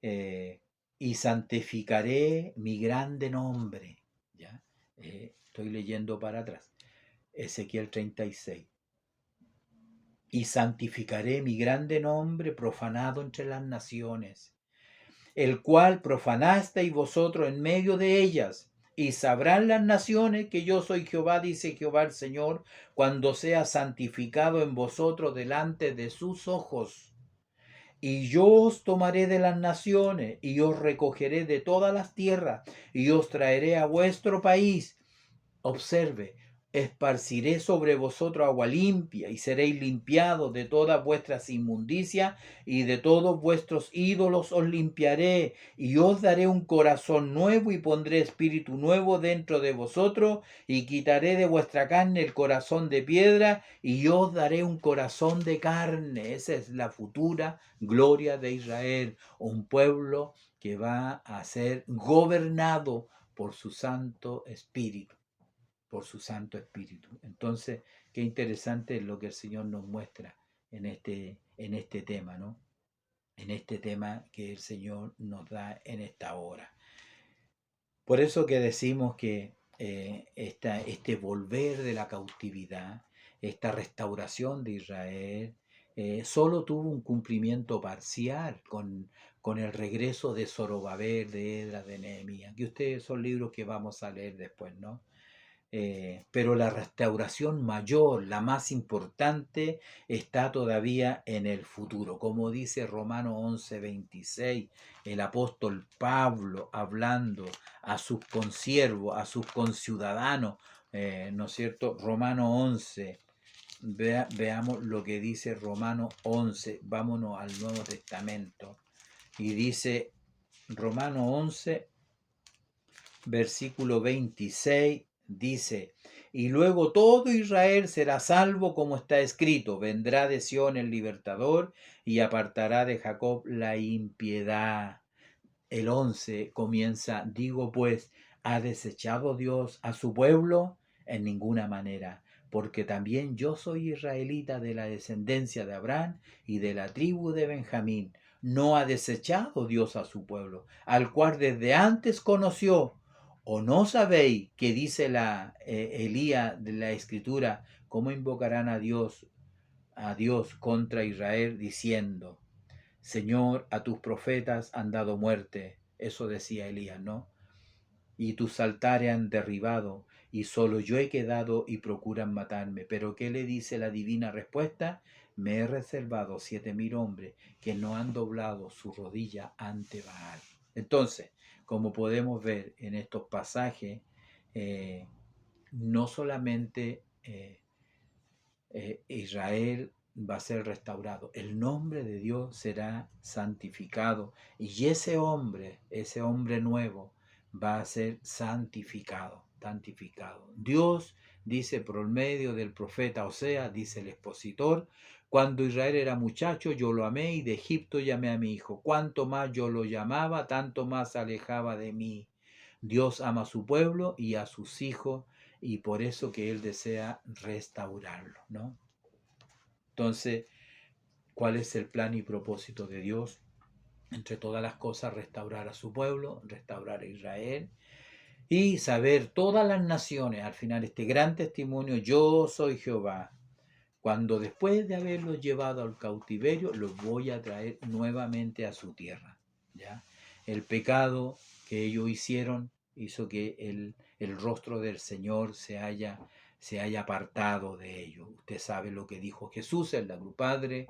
eh, y santificaré mi grande nombre? ¿Ya? Estoy leyendo para atrás. Ezequiel 36. Y santificaré mi grande nombre profanado entre las naciones, el cual profanasteis vosotros en medio de ellas. Y sabrán las naciones que yo soy Jehová, dice Jehová el Señor, cuando sea santificado en vosotros delante de sus ojos. Y yo os tomaré de las naciones, y os recogeré de todas las tierras, y os traeré a vuestro país. Observe, esparciré sobre vosotros agua limpia, y seréis limpiados de todas vuestras inmundicias, y de todos vuestros ídolos os limpiaré, y os daré un corazón nuevo, y pondré espíritu nuevo dentro de vosotros, y quitaré de vuestra carne el corazón de piedra, y os daré un corazón de carne. Esa es la futura gloria de Israel, un pueblo que va a ser gobernado por su Santo Espíritu. Por su Santo Espíritu. Entonces, qué interesante es lo que el Señor nos muestra en este tema, ¿no? En este tema que el Señor nos da en esta hora. Por eso que decimos que este volver de la cautividad, esta restauración de Israel, solo tuvo un cumplimiento parcial con el regreso de Zorobabel, de Esdras, de Nehemías, que ustedes son libros que vamos a leer después, ¿no? Pero la restauración mayor, la más importante, está todavía en el futuro. Como dice Romanos 11:26, el apóstol Pablo hablando a sus consiervos, a sus conciudadanos, ¿no es cierto? Romanos 11, veamos lo que dice Romanos 11. Vámonos al Nuevo Testamento. Y dice Romanos 11, versículo 26, dice: y luego todo Israel será salvo, como está escrito: vendrá de Sión el libertador y apartará de Jacob la impiedad. El 11 comienza: digo pues, ¿ha desechado Dios a su pueblo? En ninguna manera, porque también yo soy israelita, de la descendencia de Abraham y de la tribu de Benjamín. No ha desechado Dios a su pueblo, al cual desde antes conoció. ¿O no sabéis que dice Elías de la Escritura, cómo invocarán a Dios contra Israel, diciendo: Señor, a tus profetas han dado muerte? Eso decía Elías, ¿no? Y tus altares han derribado, y solo yo he quedado, y procuran matarme. Pero ¿qué le dice la divina respuesta? Me he reservado 7,000 hombres que no han doblado su rodilla ante Baal. Entonces, como podemos ver en estos pasajes, no solamente Israel va a ser restaurado, el nombre de Dios será santificado, y ese hombre nuevo, va a ser santificado. Dios dice por medio del profeta Oseas, dice el expositor: cuando Israel era muchacho, yo lo amé, y de Egipto llamé a mi hijo. Cuanto más yo lo llamaba, tanto más se alejaba de mí. Dios ama a su pueblo y a sus hijos, y por eso que Él desea restaurarlo, ¿no? Entonces, ¿cuál es el plan y propósito de Dios? Entre todas las cosas, restaurar a su pueblo, restaurar a Israel, y saber todas las naciones, al final, este gran testimonio: yo soy Jehová. Cuando después de haberlos llevado al cautiverio, los voy a traer nuevamente a su tierra, ¿ya? El pecado que ellos hicieron hizo que el rostro del Señor se haya apartado de ellos. Usted sabe lo que dijo Jesús en la cruz: Padre,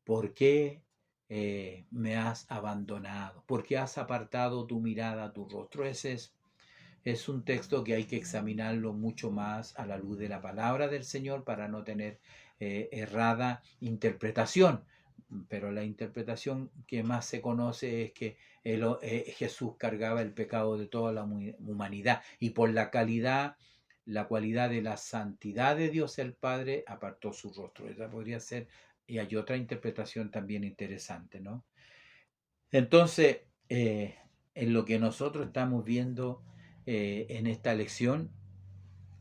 ¿por qué me has abandonado? ¿Por qué has apartado tu mirada, tu rostro? Ese es un texto que hay que examinarlo mucho más a la luz de la palabra del Señor, para no tener errada interpretación. Pero la interpretación que más se conoce es que Jesús cargaba el pecado de toda la humanidad, y por la cualidad de la santidad de Dios el Padre, apartó su rostro. Esa podría ser, y hay otra interpretación también interesante, ¿no? Entonces, en lo que nosotros estamos viendo en esta lección,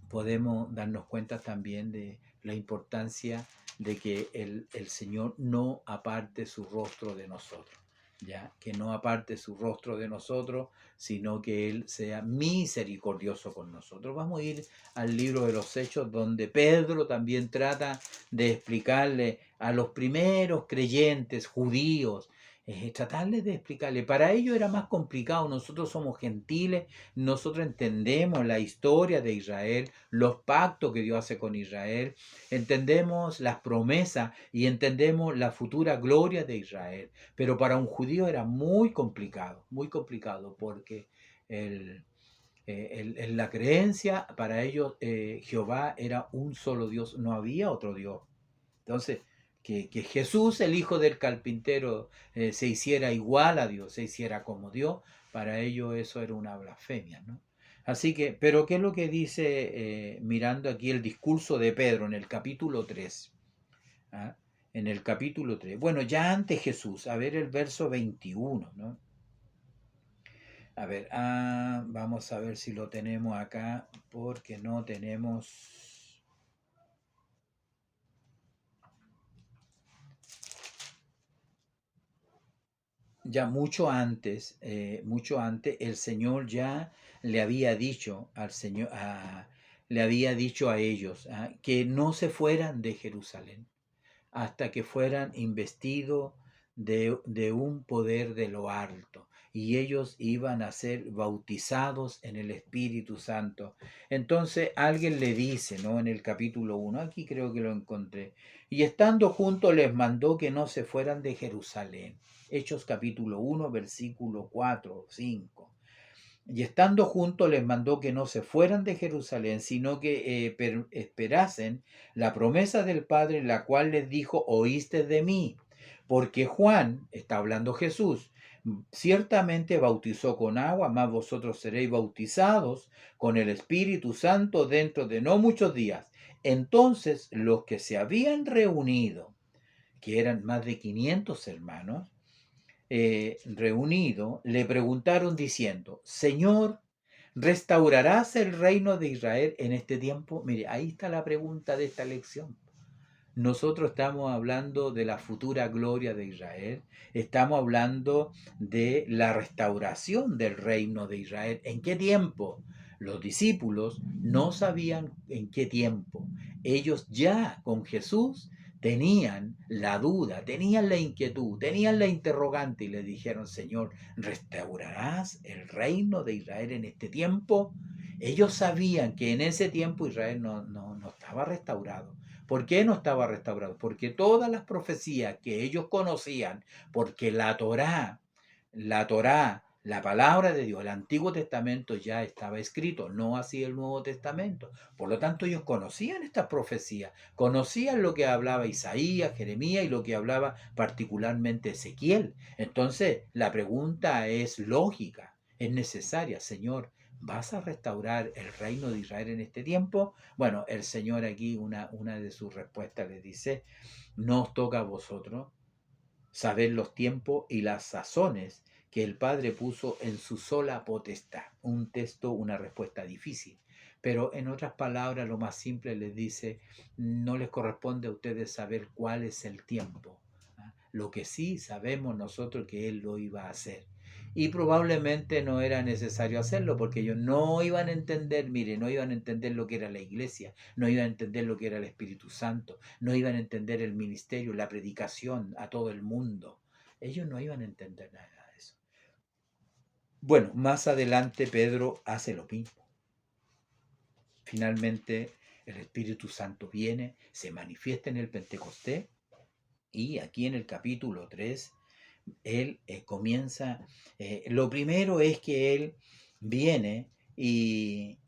podemos darnos cuenta también de la importancia de que el Señor no aparte su rostro de nosotros, ¿ya? Que no aparte su rostro de nosotros, sino que Él sea misericordioso con nosotros. Vamos a ir al libro de los Hechos, donde Pedro también trata de explicarle a los primeros creyentes judíos, tratarles de explicarle. Para ellos era más complicado. Nosotros somos gentiles, nosotros entendemos la historia de Israel, los pactos que Dios hace con Israel, entendemos las promesas y entendemos la futura gloria de Israel. Pero para un judío era muy complicado, porque en la creencia, para ellos Jehová era un solo Dios, no había otro Dios. Entonces, que Jesús, el hijo del carpintero, se hiciera igual a Dios, se hiciera como Dios, para ellos eso era una blasfemia, ¿no? Así que, pero ¿qué es lo que dice, mirando aquí el discurso de Pedro en el capítulo 3? ¿Ah? En el capítulo 3. Bueno, ya antes Jesús, a ver el verso 21, ¿no? A ver, vamos a ver si lo tenemos acá, porque no tenemos... Ya mucho antes, el Señor ya le había dicho al Señor, le había dicho a ellos, que no se fueran de Jerusalén hasta que fueran investidos de un poder de lo alto, y ellos iban a ser bautizados en el Espíritu Santo. Entonces alguien le dice, ¿no? En el capítulo 1, aquí creo que lo encontré: y estando juntos les mandó que no se fueran de Jerusalén. Hechos capítulo 1, versículo 4, 5. Y estando juntos les mandó que no se fueran de Jerusalén, sino que esperasen la promesa del Padre, la cual les dijo, oíste de mí. Porque Juan, está hablando Jesús, ciertamente bautizó con agua, mas vosotros seréis bautizados con el Espíritu Santo dentro de no muchos días. Entonces los que se habían reunido, que eran más de 500 hermanos, reunido, le preguntaron diciendo, Señor, ¿restaurarás el reino de Israel en este tiempo? Mire, ahí está la pregunta de esta lección. Nosotros estamos hablando de la futura gloria de Israel, estamos hablando de la restauración del reino de Israel. ¿En qué tiempo? Los discípulos no sabían en qué tiempo. Ellos ya con Jesús tenían la duda, tenían la inquietud, tenían la interrogante y le dijeron, Señor, ¿restaurarás el reino de Israel en este tiempo? Ellos sabían que en ese tiempo Israel no estaba restaurado. ¿Por qué no estaba restaurado? Porque todas las profecías que ellos conocían, porque la Torá, la palabra de Dios, el Antiguo Testamento ya estaba escrito, no así el Nuevo Testamento. Por lo tanto, ellos conocían estas profecías, conocían lo que hablaba Isaías, Jeremías y lo que hablaba particularmente Ezequiel. Entonces, la pregunta es lógica, es necesaria, Señor. ¿Vas a restaurar el reino de Israel en este tiempo? Bueno, el Señor aquí, una de sus respuestas les dice, no os toca a vosotros saber los tiempos y las sazones que el Padre puso en su sola potestad. Un texto, una respuesta difícil. Pero en otras palabras, lo más simple les dice, no les corresponde a ustedes saber cuál es el tiempo. Lo que sí sabemos nosotros que Él lo iba a hacer. Y probablemente no era necesario hacerlo porque ellos no iban a entender, mire, no iban a entender lo que era la iglesia, no iban a entender lo que era el Espíritu Santo, no iban a entender el ministerio, la predicación a todo el mundo. Ellos no iban a entender nada de eso. Bueno, más adelante Pedro hace lo mismo. Finalmente el Espíritu Santo viene, se manifiesta en el Pentecostés y aquí en el capítulo 3 él comienza, lo primero es que él viene y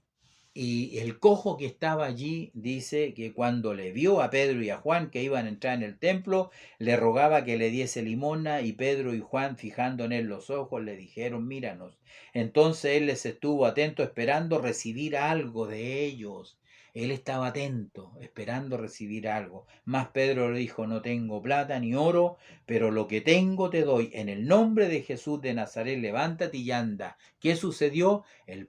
el cojo que estaba allí dice que cuando le vio a Pedro y a Juan que iban a entrar en el templo, le rogaba que le diese limosna y Pedro y Juan, fijando en él los ojos, le dijeron, míranos. Entonces él les estuvo atento esperando recibir algo de ellos. Él estaba atento, esperando recibir algo. Mas Pedro le dijo, no tengo plata ni oro, pero lo que tengo te doy. En el nombre de Jesús de Nazaret, levántate y anda. ¿Qué sucedió? El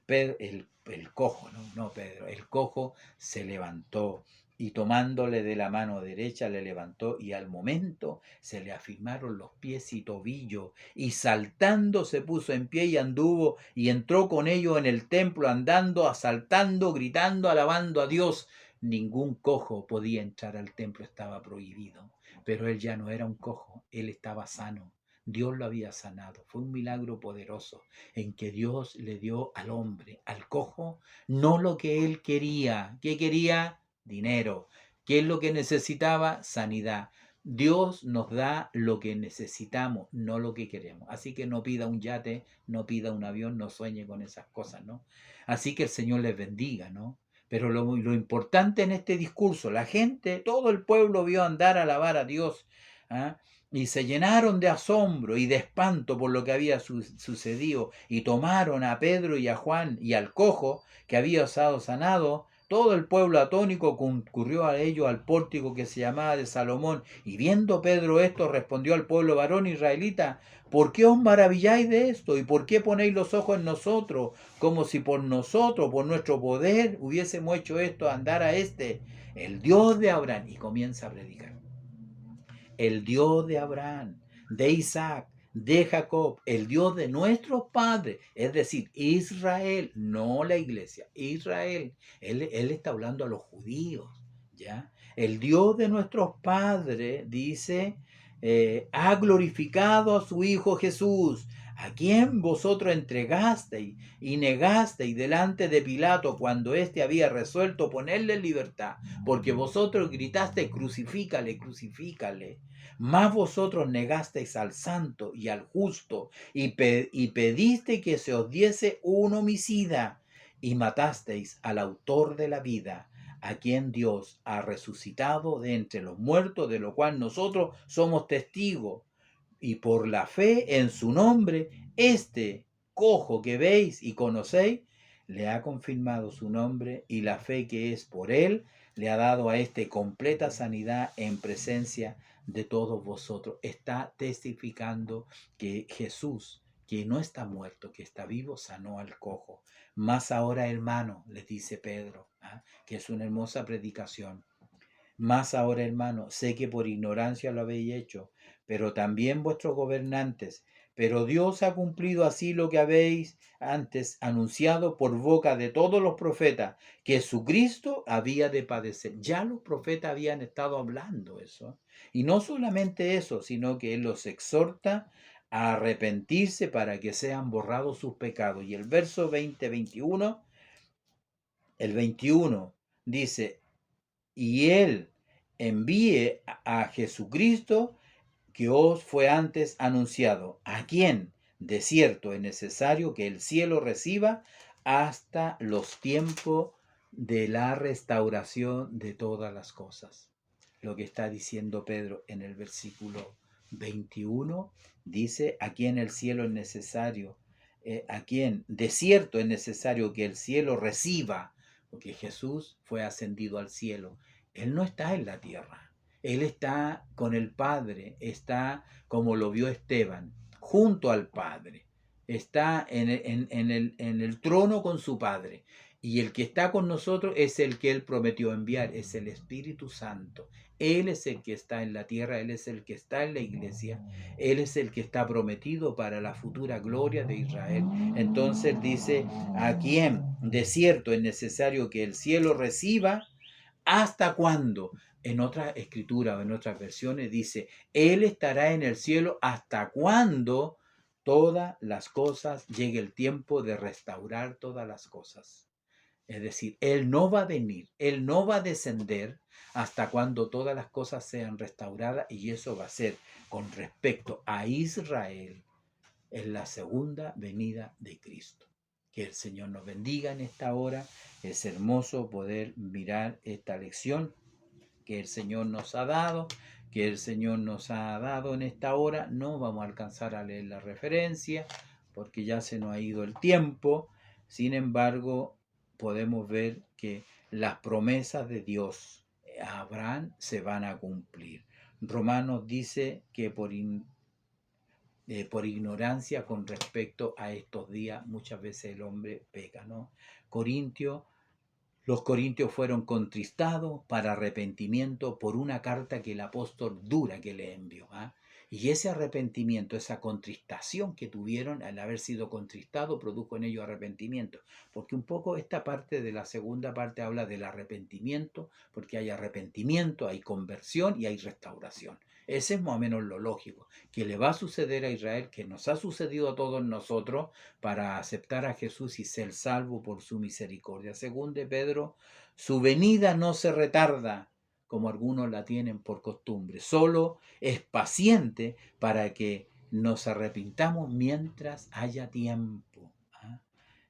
cojo, no Pedro, el cojo se levantó y tomándole de la mano derecha le levantó y al momento se le afirmaron los pies y tobillos y saltando se puso en pie y anduvo y entró con ellos en el templo andando, asaltando, gritando, alabando a Dios. Ningún cojo podía entrar al templo, estaba prohibido, pero él ya no era un cojo, él estaba sano. Dios lo había sanado. Fue un milagro poderoso en que Dios le dio al hombre, al cojo, no lo que él quería. ¿Qué quería? Dinero. ¿Qué es lo que necesitaba? Sanidad. Dios nos da lo que necesitamos, no lo que queremos. Así que no pida un yate, no pida un avión, no sueñe con esas cosas, ¿no? Así que el Señor les bendiga, ¿no? Pero lo importante en este discurso, la gente, todo el pueblo vio andar a alabar a Dios, ¿ah? Y se llenaron de asombro y de espanto por lo que había sucedido, y tomaron a Pedro y a Juan y al cojo que había estado sanado. Todo el pueblo atónico concurrió a ellos al pórtico que se llamaba de Salomón, y viendo Pedro esto, respondió al pueblo varón israelita, ¿por qué os maravilláis de esto? ¿Y por qué ponéis los ojos en nosotros, como si por nosotros, por nuestro poder, hubiésemos hecho esto, andar a el Dios de Abraham? Y comienza a predicar. El Dios de Abraham, de Isaac, de Jacob, el Dios de nuestros padres, es decir, Israel, no la iglesia, Israel. Él está hablando a los judíos, ¿ya? El Dios de nuestros padres, dice, ha glorificado a su Hijo Jesús, ¿A quién vosotros entregasteis y negasteis delante de Pilato cuando éste había resuelto ponerle en libertad? Porque vosotros gritasteis, crucifícale, crucifícale. Mas vosotros negasteis al santo y al justo y pedisteis que se os diese un homicida y matasteis al autor de la vida, a quien Dios ha resucitado de entre los muertos, de lo cual nosotros somos testigos. Y por la fe en su nombre, este cojo que veis y conocéis, le ha confirmado su nombre, y la fe que es por él le ha dado a este completa sanidad en presencia de todos vosotros. Está testificando que Jesús, que no está muerto, que está vivo, sanó al cojo. Más ahora, hermano, les dice Pedro, que es una hermosa predicación. Más ahora, hermano, sé que por ignorancia lo habéis hecho, pero también vuestros gobernantes. Pero Dios ha cumplido así lo que habéis antes anunciado por boca de todos los profetas, que Jesucristo había de padecer. Ya los profetas habían estado hablando eso. Y no solamente eso, sino que Él los exhorta a arrepentirse para que sean borrados sus pecados. Y el verso 20-21, el 21 dice, y Él envíe a Jesucristo que os fue antes anunciado, a quien de cierto es necesario que el cielo reciba hasta los tiempos de la restauración de todas las cosas. Lo que está diciendo Pedro en el versículo 21 dice, a quien el cielo es necesario, a quien de cierto es necesario que el cielo reciba, porque Jesús fue ascendido al cielo. Él no está en la tierra. Él está con el Padre, está como lo vio Esteban, junto al Padre. Está en el trono con su Padre. Y el que está con nosotros es el que Él prometió enviar, es el Espíritu Santo. Él es el que está en la tierra, Él es el que está en la iglesia, Él es el que está prometido para la futura gloria de Israel. Entonces dice, a quien de cierto es necesario que el cielo reciba, ¿hasta cuándo? En otras escrituras o en otras versiones dice, Él estará en el cielo hasta cuando todas las cosas llegue el tiempo de restaurar todas las cosas. Es decir, Él no va a venir, Él no va a descender hasta cuando todas las cosas sean restauradas, y eso va a ser con respecto a Israel en la segunda venida de Cristo. Que el Señor nos bendiga en esta hora. Es hermoso poder mirar esta lección que el Señor nos ha dado, en esta hora. No vamos a alcanzar a leer la referencia porque ya se nos ha ido el tiempo. Sin embargo, podemos ver que las promesas de Dios a Abraham se van a cumplir. Romanos dice que por ignorancia con respecto a estos días muchas veces el hombre peca, ¿no? Los corintios fueron contristados para arrepentimiento por una carta que el apóstol dura que le envió. Y ese arrepentimiento, esa contristación que tuvieron al haber sido contristado, produjo en ellos arrepentimiento. Porque un poco esta parte de la segunda parte habla del arrepentimiento, porque hay arrepentimiento, hay conversión y hay restauración. Ese es más o menos lo lógico, que le va a suceder a Israel, que nos ha sucedido a todos nosotros, para aceptar a Jesús y ser salvo por su misericordia. Según de Pedro, su venida no se retarda, como algunos la tienen por costumbre, solo es paciente para que nos arrepintamos mientras haya tiempo.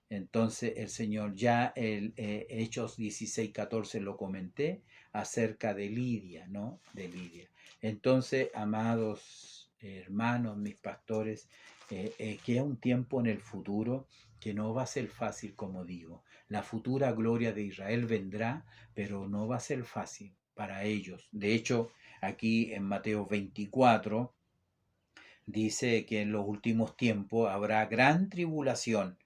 Entonces el Señor, ya el Hechos 16:14 lo comenté acerca de Lidia, ¿no? De Lidia. Entonces, amados hermanos, mis pastores, queda un tiempo en el futuro que no va a ser fácil, como digo. La futura gloria de Israel vendrá, pero no va a ser fácil para ellos. De hecho, aquí en Mateo 24 dice que en los últimos tiempos habrá gran tribulación.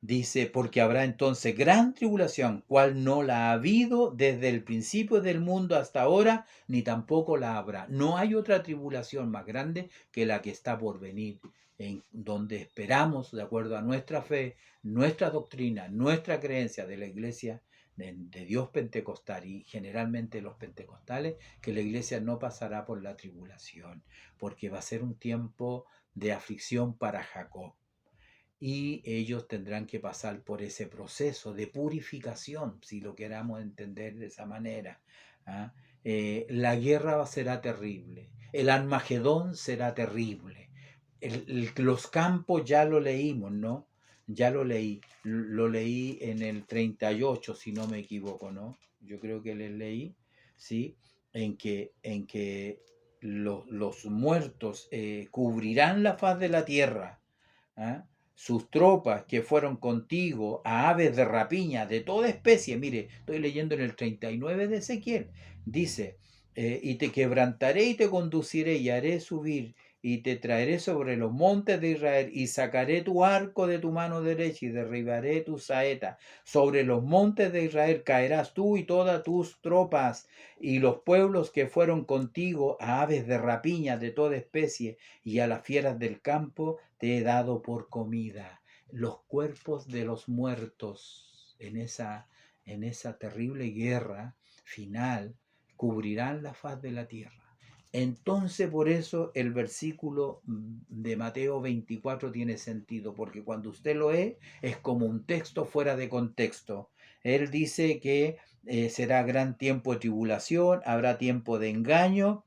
Dice, porque habrá entonces gran tribulación, cual no la ha habido desde el principio del mundo hasta ahora, ni tampoco la habrá. No hay otra tribulación más grande que la que está por venir, en donde esperamos, de acuerdo a nuestra fe, nuestra doctrina, nuestra creencia de la iglesia de Dios pentecostal, y generalmente los pentecostales, que la iglesia no pasará por la tribulación, porque va a ser un tiempo de aflicción para Jacob. Y ellos tendrán que pasar por ese proceso de purificación, si lo queramos entender de esa manera. ¿Ah? La guerra será terrible, el Armagedón será terrible. Los campos ya lo leímos, ¿no? Ya lo leí en el 38, si no me equivoco, ¿no? Yo creo que le leí, ¿sí? En que los muertos cubrirán la faz de la tierra. ¿Ah? Sus tropas que fueron contigo, a aves de rapiña de toda especie. Mire, estoy leyendo en el 39 de Ezequiel. Dice, y te quebrantaré y te conduciré y haré subir y te traeré sobre los montes de Israel y sacaré tu arco de tu mano derecha y derribaré tu saeta. Sobre los montes de Israel caerás tú y todas tus tropas y los pueblos que fueron contigo, a aves de rapiña de toda especie y a las fieras del campo te he dado por comida. Los cuerpos de los muertos en esa terrible guerra final cubrirán la faz de la tierra. Entonces por eso el versículo de Mateo 24 tiene sentido, porque cuando usted lo lee es como un texto fuera de contexto. Él dice que será gran tiempo de tribulación, habrá tiempo de engaño,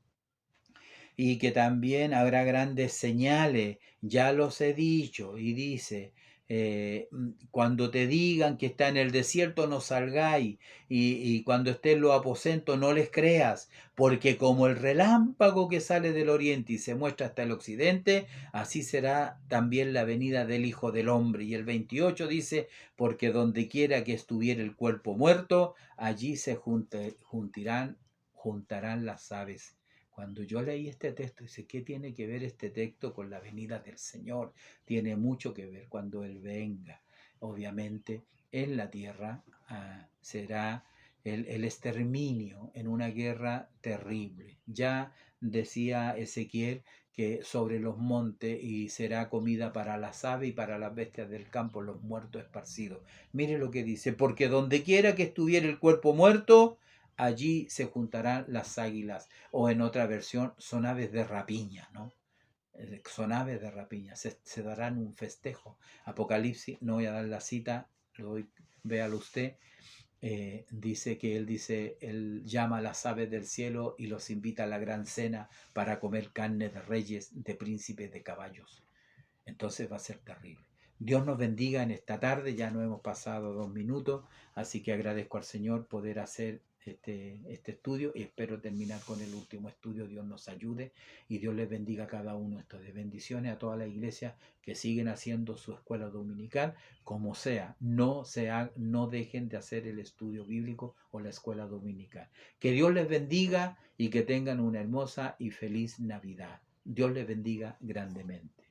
y que también habrá grandes señales, ya los he dicho, y dice, cuando te digan que está en el desierto no salgáis, y cuando esté en los aposentos no les creas, porque como el relámpago que sale del oriente y se muestra hasta el occidente, así será también la venida del Hijo del Hombre. Y el 28 dice, porque donde quiera que estuviera el cuerpo muerto, allí se juntarán las aves. Cuando yo leí este texto, dice, ¿qué tiene que ver este texto con la venida del Señor? Tiene mucho que ver cuando Él venga. Obviamente, en la tierra será el exterminio en una guerra terrible. Ya decía Ezequiel que sobre los montes y será comida para las aves y para las bestias del campo, los muertos esparcidos. Mire lo que dice, porque donde quiera que estuviera el cuerpo muerto, allí se juntarán las águilas, o en otra versión, son aves de rapiña, ¿no? Son aves de rapiña, se darán un festejo. Apocalipsis, no voy a dar la cita, véalo usted, dice que él llama a las aves del cielo y los invita a la gran cena para comer carne de reyes, de príncipes, de caballos. Entonces va a ser terrible. Dios nos bendiga en esta tarde, ya no hemos pasado 2 minutos, así que agradezco al Señor poder hacer este estudio y espero terminar con el último estudio. Dios nos ayude y Dios les bendiga a cada uno. Esto de bendiciones a toda la iglesia que siguen haciendo su escuela dominical, como sea, no dejen de hacer el estudio bíblico o la escuela dominical. Que Dios les bendiga y que tengan una hermosa y feliz Navidad. Dios les bendiga grandemente.